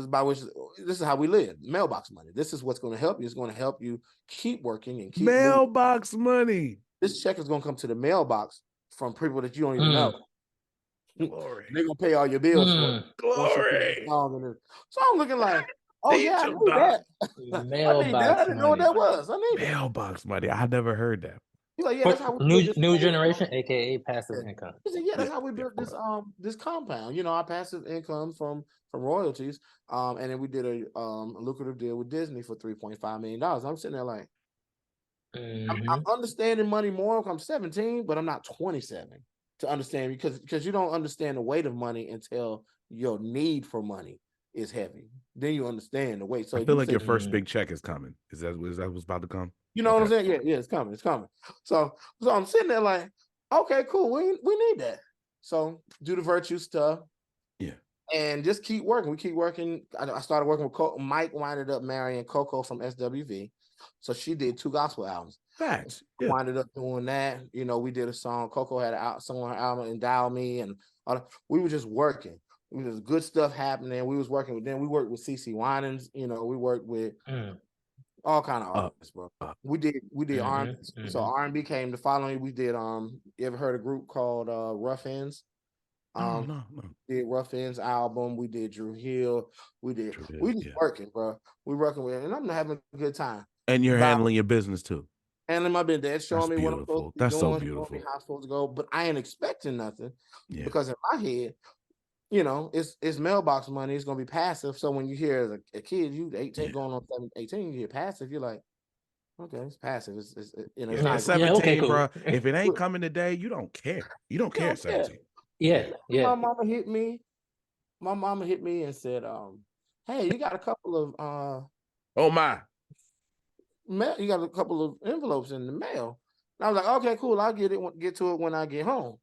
by which this is how we live. Mailbox money. This is what's going to help you. It's going to help you keep working and keep mailbox money. This check is going to come to the mailbox from people that you don't even know. Glory. They're going to pay all your bills for glory. So I'm looking like, oh yeah, I knew that. Mailbox I didn't know what that was. I need mailbox money. I never heard that. He's like, yeah, that's how we new generation, aka passive income. He said, yeah, that's how we built this compound. Our passive income from royalties. And then we did a lucrative deal with Disney for $3.5 million. I'm sitting there like, I'm understanding money more because I'm 17, but I'm not 27 to understand because you don't understand the weight of money until your need for money is heavy. Then you understand the weight. So I feel you like say, your first big check is coming. Is that what's about to come? you know what I'm saying? Yeah, it's coming. It's coming. So I'm sitting there like, okay, cool. We need that. So do the virtue stuff. Yeah. And just keep working. We keep working. I started working with Mike, winded up marrying Coco from SWV. So she did 2 gospel albums. Facts. Yeah. Winded up doing that. You know, we did a song. Coco had a song on her album, Endow Me, and all that. We were just working. It was good stuff happening. We was working with them. We worked with CeCe Winans. You know, we worked with all kind of artists, bro. We did R&B. So R&B came the following. We did you ever heard a group called Rough Ends? No. Did Rough Ends album. We did Drew Hill. We just working, bro. We working with, and I'm having a good time. And you're handling your business too. Handling my business. That's showing That's me beautiful. what I'm supposed to be That's doing, so beautiful. showing me how I'm supposed to go. But I ain't expecting nothing because in my head, you know, it's mailbox money. It's gonna be passive. So when you hear as a kid, you 18 going on 18, you hear passive. You're like, okay, it's passive. It's you know, it's not 17, okay, cool. bro. If it ain't coming today, you don't care. You don't care. 17. Yeah. My mama hit me. My mama hit me and said, "Hey, you got a couple of oh my, you got a couple of envelopes in the mail." And I was like, "Okay, cool. I'll get to it when I get home."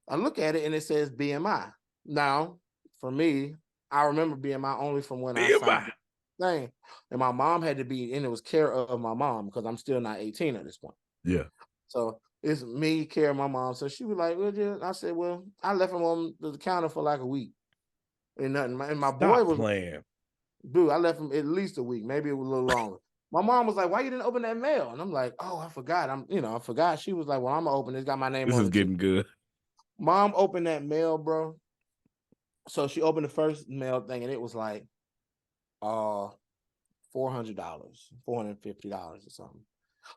I look at it and it says BMI. Now, for me, I remember BMI only from when I signed the thing, and my mom had to be, and it was care of my mom because I'm still not 18 at this point. Yeah. So it's me care of my mom. So she was like, "Well, I said, well, I left him on the counter for like a week, and nothing. And my boy was playing. Dude, I left him at least a week, maybe it was a little longer. My mom was like, "Why you didn't open that mail?" And I'm like, "Oh, I forgot. I forgot." She was like, "Well, I'm gonna open it. It's got my name on it." This is getting good. Mom opened that mail, bro. So she opened the first mail thing, and it was like $400, $450 or something.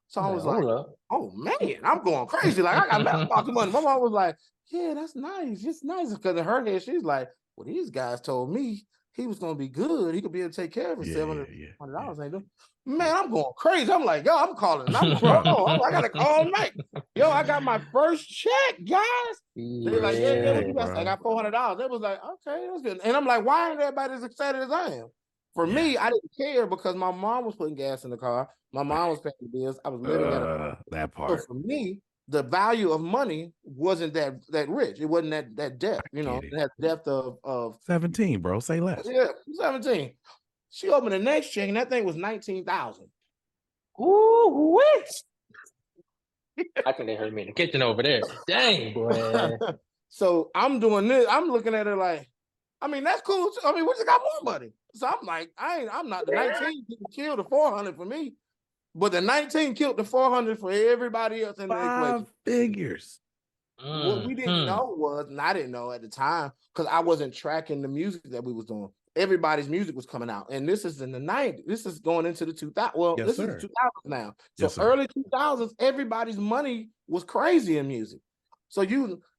So I was like, "Oh man, I'm going crazy! Like I got mailbox money." My mom was like, "Yeah, that's nice. It's nice." Because in her head, she's like, "Well, these guys told me he was gonna be good. He could be able to take care of it. $700 ain't them." Man, I'm going crazy. I'm like, "Yo, I'm calling. I'm I gotta call Mike. Yo, I got my first check, guys." They're like, "Yeah, what you got?" I got $400. They was like, "Okay, that's good." And I'm like, "Why ain't everybody as excited as I am?" For me, I didn't care because my mom was putting gas in the car. My mom was paying the bills. I was living at that part. So for me, the value of money wasn't that rich. It wasn't that depth. You know, it had depth of 17, bro. Say less. Yeah, 17. She opened the next check, and that thing was 19,000. Ooh, what? I think they heard me in the kitchen over there. Dang, boy. So I'm doing this. I'm looking at her like, I mean, that's cool. I mean, we just got more money. So I'm like, I'm not the 19 didn't kill the 400 for me, but the 19 killed the 400 for everybody else in the equation. 5 figures. What we didn't know was, and I didn't know at the time, because I wasn't tracking the music that we was doing. Everybody's music was coming out, and this is in the 90s. This is going into the 2000s. Well, this is the 2000s now. So early 2000s, everybody's money was crazy in music. So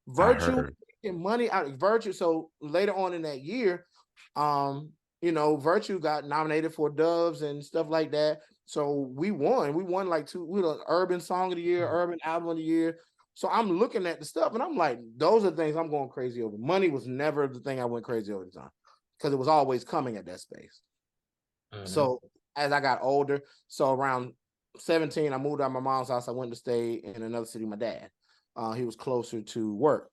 Virtue and money out of Virtue. So later on in that year, Virtue got nominated for Doves and stuff like that. So we won. We won like we were Urban Song of the Year, Urban Album of the Year. So I'm looking at the stuff and I'm like, those are things I'm going crazy over. Money was never the thing I went crazy over the time because it was always coming at that space. So as I got older, so around 17, I moved out of my mom's house. I went to stay in another city with my dad. He was closer to work.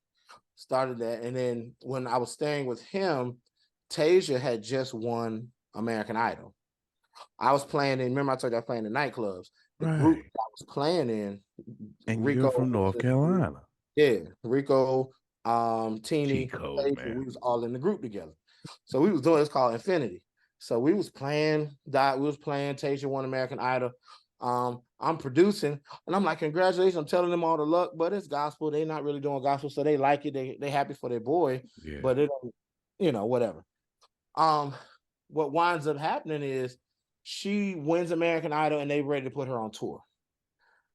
Started that. And then when I was staying with him, Tasia had just won American Idol. I was playing in, remember I told you I was playing in nightclubs. The group I was playing in, and Rico you're from North Carolina. Yeah, Rico, Teeny, Chico, we was all in the group together. So we was doing it's called Infinity. So we was playing, Tasia won American Idol. I'm producing, and I'm like, congratulations. I'm telling them all the luck, but it's gospel. They're not really doing gospel, so they like it. They happy for their boy, but it don't, whatever. What winds up happening is she wins American Idol, and they ready to put her on tour.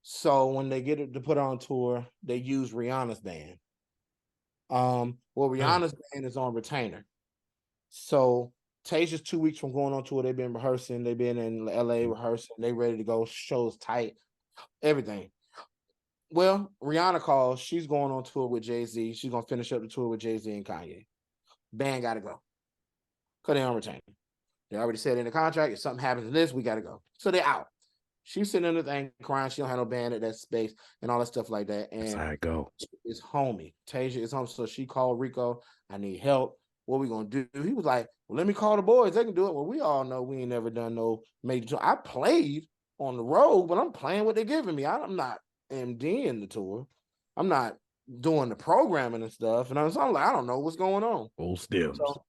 So when they get it to put her on tour, they use Rihanna's band. Rihanna's band is on retainer. So Tasia's 2 weeks from going on tour. They've been rehearsing. They've been in LA rehearsing. They ready to go. Show's tight. everything. Well, Rihanna calls. She's going on tour with Jay-Z. She's gonna finish up the tour with Jay-Z and Kanye. Band gotta go. Cause they don't retain. They already said in the contract, if something happens to this, we gotta go. So they're out. She's sitting in the thing crying. She don't have no band at that space and all that stuff like that. And that's how it go. it's homie. Tasia is home. So she called Rico. I need help. What we gonna do? He was like, well, let me call the boys. They can do it. Well, we all know we ain't never done no major tour. I played on the road, but I'm playing what they're giving me. I'm not MDing the tour. I'm not doing the programming and stuff. And I'm like, I don't know what's going on. Full stems. So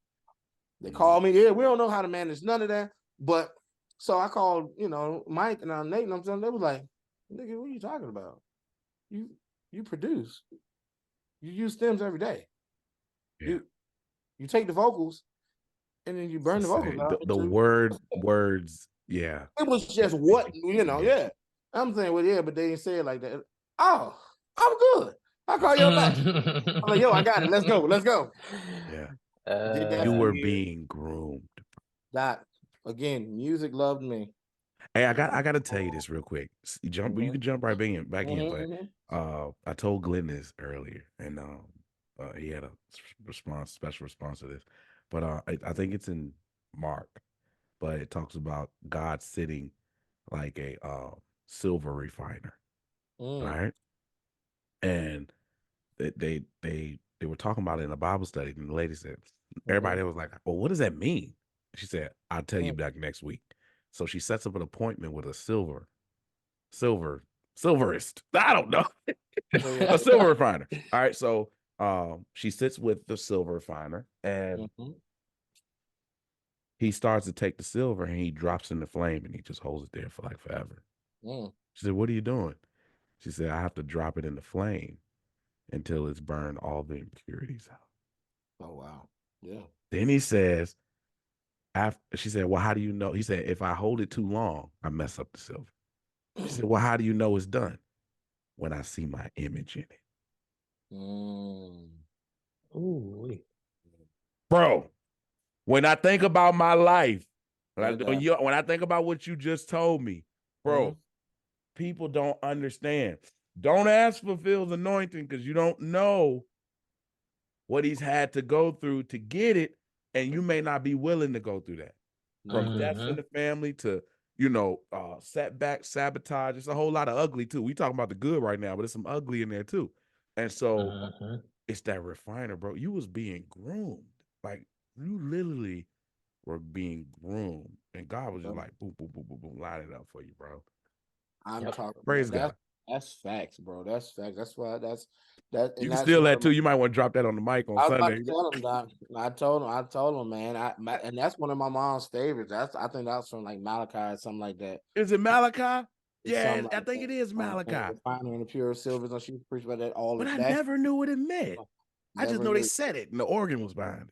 they called me. Yeah, we don't know how to manage none of that. But so I called, Mike and Nate, and I'm telling them, they was like, nigga, what are you talking about? You produce. You use stems every day. Yeah. You take the vocals and then you burn the vocals out. The words, yeah. It was just what, yeah. I'm saying, well, yeah, but they didn't say it like that. Oh, I'm good. I'll call you back. I'm like, yo, I got it. Let's go. Yeah. You were being groomed. That, again, music loved me. Hey, I got to tell you this real quick. You can jump right back in. But I told Glenn this earlier, and he had a special response to this. But I think it's in Mark, but it talks about God sitting like a silver refiner, right? And they were talking about it in a Bible study, and the lady said, everybody was like, well, what does that mean? She said, I'll tell you back next week. So she sets up an appointment with a silverist. I don't know. A silver refiner. All right. So she sits with the silver refiner, and he starts to take the silver and he drops in the flame and he just holds it there for like forever. She said, what are you doing? She said, I have to drop it in the flame until it's burned all the impurities out. Oh, wow. Yeah. Then he says, she said, well, how do you know? He said, if I hold it too long, I mess up the silver. She said, well, how do you know it's done? When I see my image in it. Ooh. Bro, when I think about my life, when I think about what you just told me, bro, people don't understand. Don't ask for Phil's anointing because you don't know what he's had to go through to get it, and you may not be willing to go through that. From deaths in the family to, setback, sabotage. It's a whole lot of ugly too. We talking about the good right now, but there's some ugly in there too. And so it's that refiner, bro. You was being groomed. Like, you literally were being groomed. And God was just like, boom, boom, boom, boom, boom, line it up for you, bro. I'm talking. Praise God. That's facts, bro. That's facts. That's why that. You can steal that too. You might want to drop that on the mic on Sunday. I told him, man. And that's one of my mom's favorites. I think that's from like Malachi or something like that. Is it Malachi? Yeah, I think it is Malachi. Refiner and the pure silvers. And she preached about that all. But I never knew what it meant. I just know they said it, and the organ was behind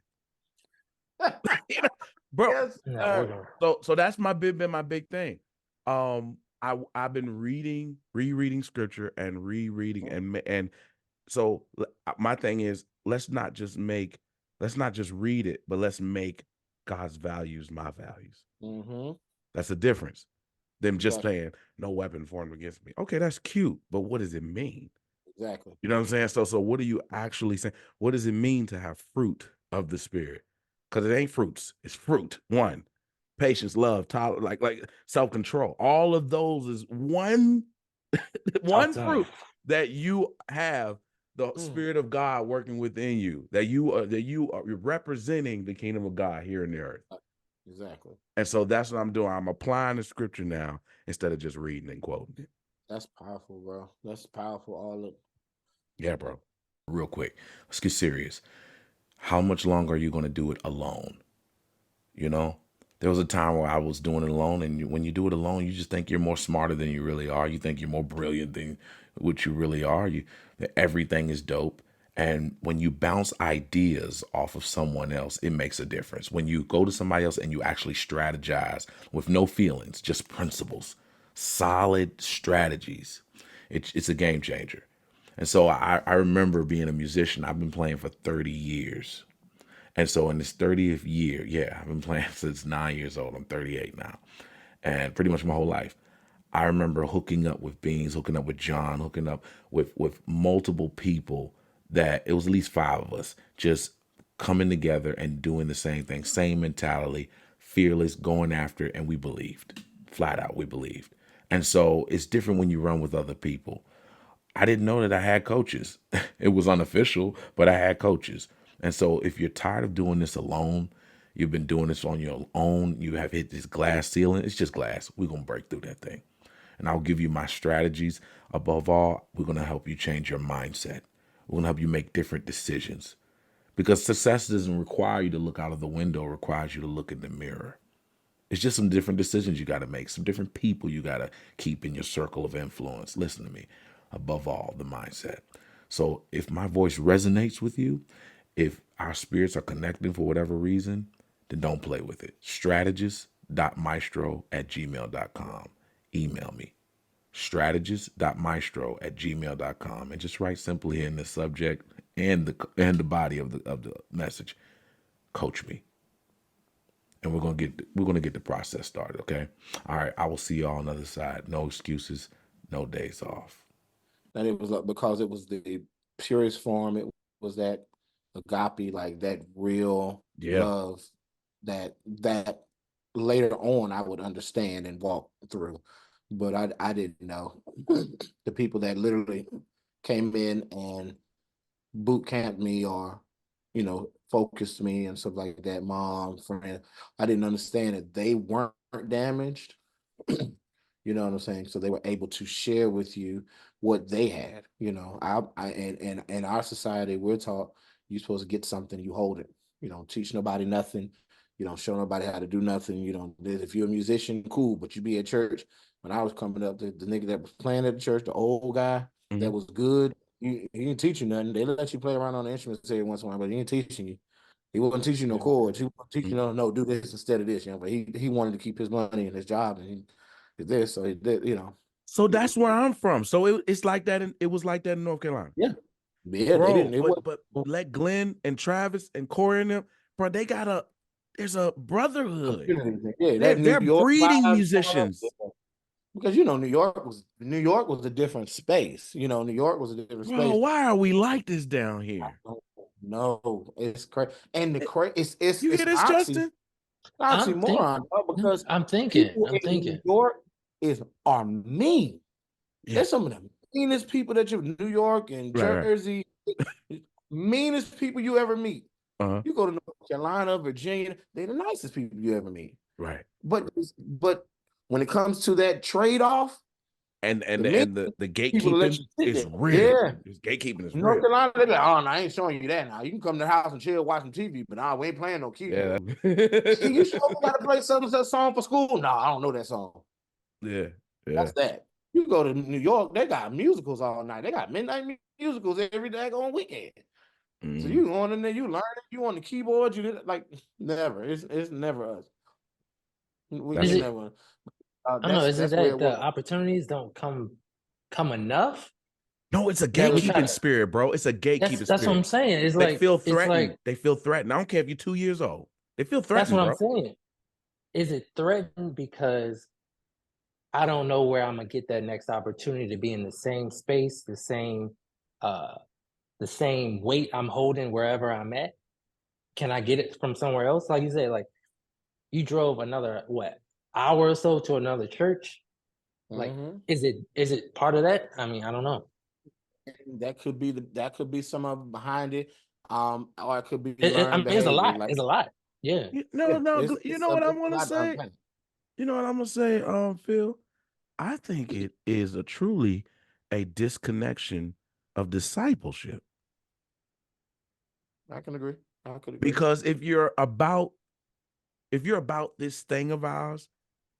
it. Bro. So that's been my big thing. I've been rereading scripture and rereading and so my thing is let's not just read it, but let's make God's values my values. That's the difference. Them just saying no weapon formed against me. Okay, that's cute, but what does it mean? Exactly. You know what I'm saying? So what are you actually saying? What does it mean to have fruit of the spirit? Because it ain't fruits, it's fruit. One. Patience, love, tolerance, like self-control. All of those is one fruit that you have the Spirit of God working within you, that you are representing the kingdom of God here in the earth. Exactly. And so that's what I'm doing. I'm applying the scripture now instead of just reading and quoting it. That's powerful, bro. That's powerful. Yeah, bro. Real quick, let's get serious. How much longer are you going to do it alone? There was a time where I was doing it alone, and when you do it alone, you just think you're more smarter than you really are. You think you're more brilliant than what you really are. Everything is dope. And when you bounce ideas off of someone else, it makes a difference. When you go to somebody else and you actually strategize with no feelings, just principles, solid strategies, it's a game changer. And so I remember being a musician. I've been playing for 30 years. And so in this 30th year, I've been playing since 9 years old. I'm 38 now, and pretty much my whole life. I remember hooking up with Beans, hooking up with John, hooking up with multiple people that it was at least 5 of us just coming together and doing the same thing, same mentality, fearless, going after it, and we believed. Flat out, we believed. And so it's different when you run with other people. I didn't know that I had coaches. It was unofficial, but I had coaches. And so if you're tired of doing this alone, you've been doing this on your own, you have hit this glass ceiling, it's just glass. We're going to break through that thing. And I'll give you my strategies. Above all, we're going to help you change your mindset. We're going to help you make different decisions. Because success doesn't require you to look out of the window, it requires you to look in the mirror. It's just some different decisions you got to make, some different people you got to keep in your circle of influence. Listen to me. Above all, the mindset. So if my voice resonates with you, if our spirits are connecting for whatever reason, then don't play with it. Strategist.maestro@gmail.com. Email me. Strategist.maestro@gmail.com, and just write simply in the subject and the body of the message, coach me. And we're gonna get the process started, okay? All right, I will see you all on the other side. No excuses, no days off. And it was because it was the purest form. It was that agape, like that real love that later on I would understand and walk through. But I didn't know. The people that literally came in and boot camped me or, focused me and stuff like that, mom, friend, I didn't understand that they weren't damaged. You know what I'm saying? So they were able to share with you what they had. And in our society, we're taught you're supposed to get something, you hold it. You don't teach nobody nothing. You don't show nobody how to do nothing. You don't. If you're a musician, cool, but you be at church. When I was coming up, the nigga that was playing at the church, the old guy that was good, he didn't teach you nothing. They let you play around on the instruments every once in a while, but he ain't teaching you. He wasn't teaching you no chords. He wasn't teaching you no, do this instead of this. But he wanted to keep his money and his job, and he did this, so he did. So that's where I'm from. So it's like that. It was like that in North Carolina. Yeah, bro, they didn't. But let Glenn and Travis and Corey and them, bro, there's a brotherhood. Yeah, they're breeding musicians. Because New York was a different space. New York was a different space. Bro, why are we like this down here? No, it's crazy. And it's you hear this, Justin? Oxymoron, because I'm thinking New York are mean. Yeah. There's some of the meanest people that New York and Jersey, meanest people you ever meet. You go to North Carolina, Virginia, they're the nicest people you ever meet. Right. But when it comes to that trade-off, and the gatekeeping is real. Yeah. Gatekeeping is real. North Carolina, they're like, oh, no, I ain't showing you that now. You can come to the house and chill, watch some TV, but we ain't playing no keyboard. Yeah. You sure got to play some song for school? No, I don't know that song. Yeah. That's that. You go to New York, they got musicals all night. They got midnight musicals every day on weekend. So you going in there, you learn it, you on the keyboard, you like never. It's never us. We never. I don't know. Is it that the opportunities don't come enough? No, it's a gatekeeping spirit, bro. It's a gatekeeping spirit. That's what I'm saying. It's they feel threatened. They feel threatened. I don't care if you're 2 years old. They feel threatened. That's what I'm saying. Is it threatened because I don't know where I'm gonna get that next opportunity to be in the same space, the same weight I'm holding wherever I'm at? Can I get it from somewhere else? Like you said, like you drove another hour or so to another church. Like, is it part of that? I mean, I don't know. That could be some of it behind it. Or it could be it's a lot. It's a lot. Yeah. You know what I'm gonna say? You know what I'm gonna say, Phil? I think it is truly a disconnection of discipleship. I can agree. Because if you're about this thing of ours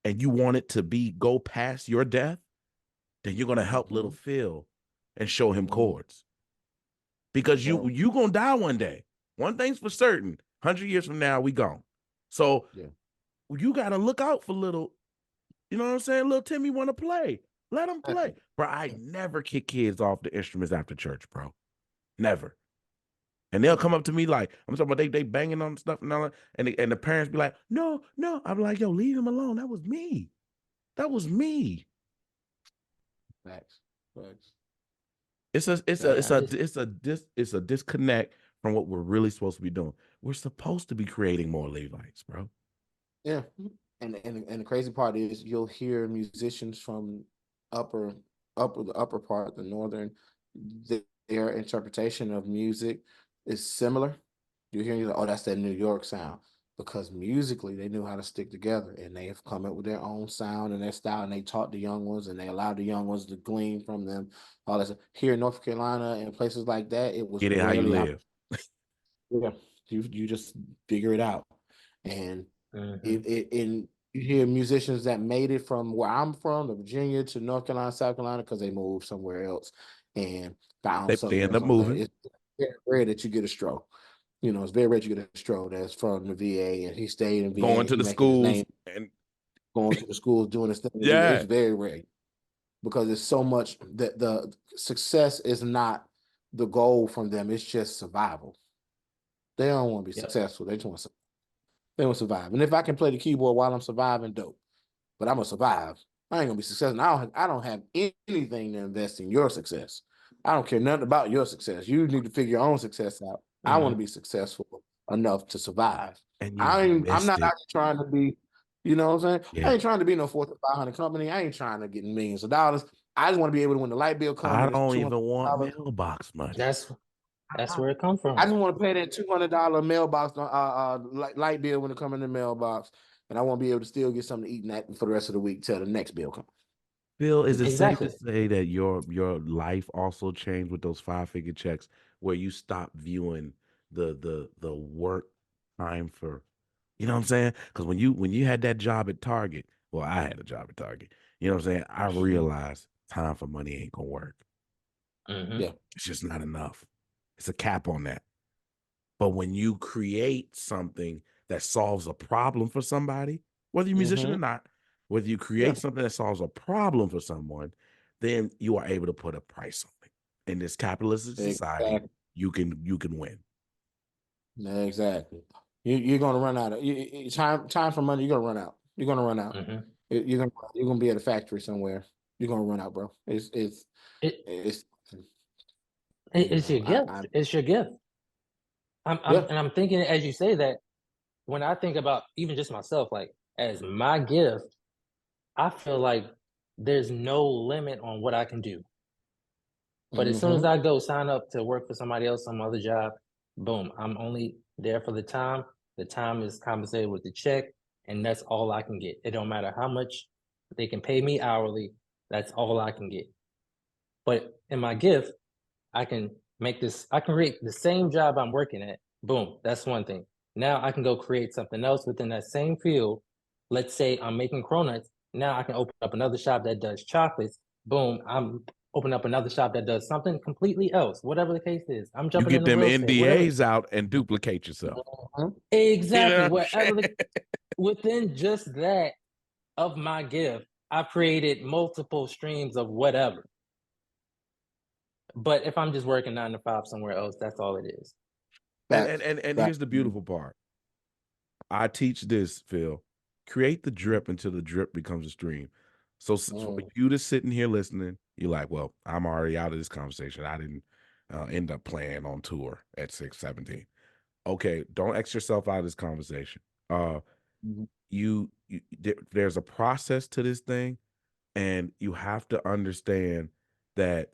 and you want it to go past your death, then you're gonna help little Phil and show him chords. Because you gonna die one day. One thing's for certain: 100 years from now, we gone. So you gotta look out for little. You know what I'm saying? Little Timmy want to play. Let him play. Bro, I never kick kids off the instruments after church, bro. Never. And they'll come up to me like, I'm talking about they banging on stuff and all that. And the parents be like, no. I'm like, yo, leave him alone. That was me. Facts. Facts. It's a disconnect from what we're really supposed to be doing. We're supposed to be creating more Levites, bro. Yeah. And the crazy part is you'll hear musicians from the upper part, the northern, their interpretation of music is similar. You hear, like, oh, that's that New York sound. Because musically they knew how to stick together, and they have come up with their own sound and their style, and they taught the young ones, and they allowed the young ones to glean from them. All that stuff. Here in North Carolina and places like that, it was Get it how you rarely live. yeah, you just figure it out, and Mm-hmm. and you hear musicians that made it from where I'm from, to Virginia to North Carolina, South Carolina, because they moved somewhere else and found They something end else. up moving. It's very rare that you get a stroke. You know, it's very rare you get a stroke that's from the VA, and he stayed in VA. Going to He the making his schools name, and going to the schools, doing his thing in VA. yeah. It's very rare because it's so much that the success is not the goal from them. It's just survival. They don't want to be Yep. successful. They just want to. They want to survive. And if I can play the keyboard while I'm surviving, dope. But I'm gonna survive. I ain't gonna be successful. I don't have anything to invest in your success. I don't care nothing about your success. You need to figure your own success out. I want to Mm-hmm. be successful enough to survive. And you I'm missed not it. out here trying to be, you know what I'm saying? Yeah. I ain't trying to be no Fortune 500 company. I ain't trying to get millions of dollars. I just want to be able to, when the light bill comes I and it's don't even want $200. mailbox money. That's where it comes I from. just want to pay that $200 mailbox light bill when it come in the mailbox, and I want to be able to still get something to eat that for the rest of the week till the next bill comes. Phil, is it safe to Exactly. say that your life also changed with those 5-figure checks, where you stopped viewing the work time for, you know what I'm saying? Because when you had that job at Target, well, I had a job at Target. You know what I'm saying? I realized time for money ain't gonna work. Mm-hmm. Yeah. It's just not enough. It's a cap on that. But when you create something that solves a problem for somebody, whether you're a musician or not, whether you create something that solves a problem for someone, then you are able to put a price on it. In this capitalist society, Exactly. you can win. Exactly. You're gonna run out of time for money. You're gonna run out. You're gonna run out. Mm-hmm. You're gonna be at a factory somewhere. You're gonna run out, bro. It, It's it's your gift. It's your gift. I'm thinking as you say that, when I think about even just myself, like as my gift, I feel like there's no limit on what I can do. But as soon as I go sign up to work for somebody else, some other job, boom, I'm only there for the time. The time is compensated with the check, and that's all I can get. It don't matter how much they can pay me hourly, that's all I can get. But in my gift, I can I can create the same job I'm working at. Boom, that's one thing. Now I can go create something else within that same field. Let's say I'm making cronuts. Now I can open up another shop that does chocolates. Boom, I'm open up another shop that does something completely else. Whatever the case is, I'm You jumping get into them real estate. Whatever. NDAs out and duplicate yourself. Exactly. You know Whatever within just that of my gift, I've created multiple streams of whatever. But if I'm just working 9 to 5 somewhere else, that's all it is. And here's the beautiful part. I teach this, Phil. Create the drip until the drip becomes a stream. So for you to sitting here listening, you're like, well, I'm already out of this conversation. I didn't end up playing on tour at 6-17. Okay, don't X yourself out of this conversation. There's a process to this thing, and you have to understand that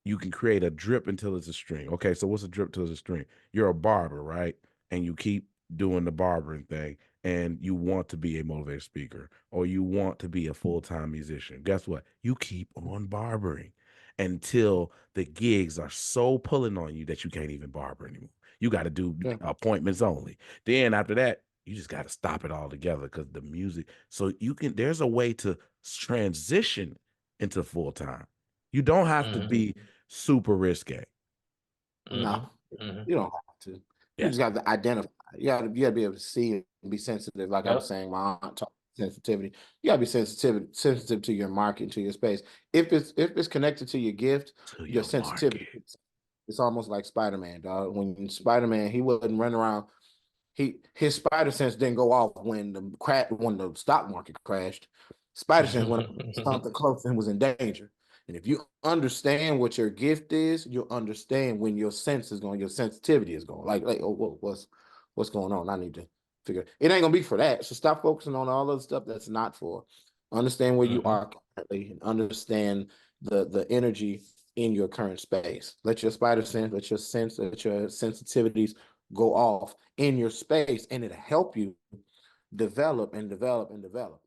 you can create a drip until it's a stream. Okay, so what's a drip till it's a stream? You're a barber, right? And you keep doing the barbering thing, and you want to be a motivated speaker, or you want to be a full-time musician. Guess what? You keep on barbering until the gigs are so pulling on you that you can't even barber anymore. You got to do appointments only. Then after that, you just got to stop it all together because the music. So there's a way to transition into full-time. You don't have to be super risque. No, you don't have to. Yeah. You just got to identify. You got to be able to see and be sensitive. Like I was saying, my aunt taught sensitivity. You got to be sensitive to your market, to your space. If it's connected to your gift, your sensitivity. Market. It's almost like Spider-Man, dog. When Spider-Man, he wasn't running around. His spider sense didn't go off when the stock market crashed. Spider sense went something close and was in danger. And if you understand what your gift is, you'll understand when your sense is going, your sensitivity is going. Like, oh, whoa, what's going on? I need to figure it ain't gonna be for that. So stop focusing on all the stuff that's not for. Understand where you are currently and understand the energy in your current space. Let your spider sense, let your sensitivities go off in your space, and it'll help you develop and develop and develop.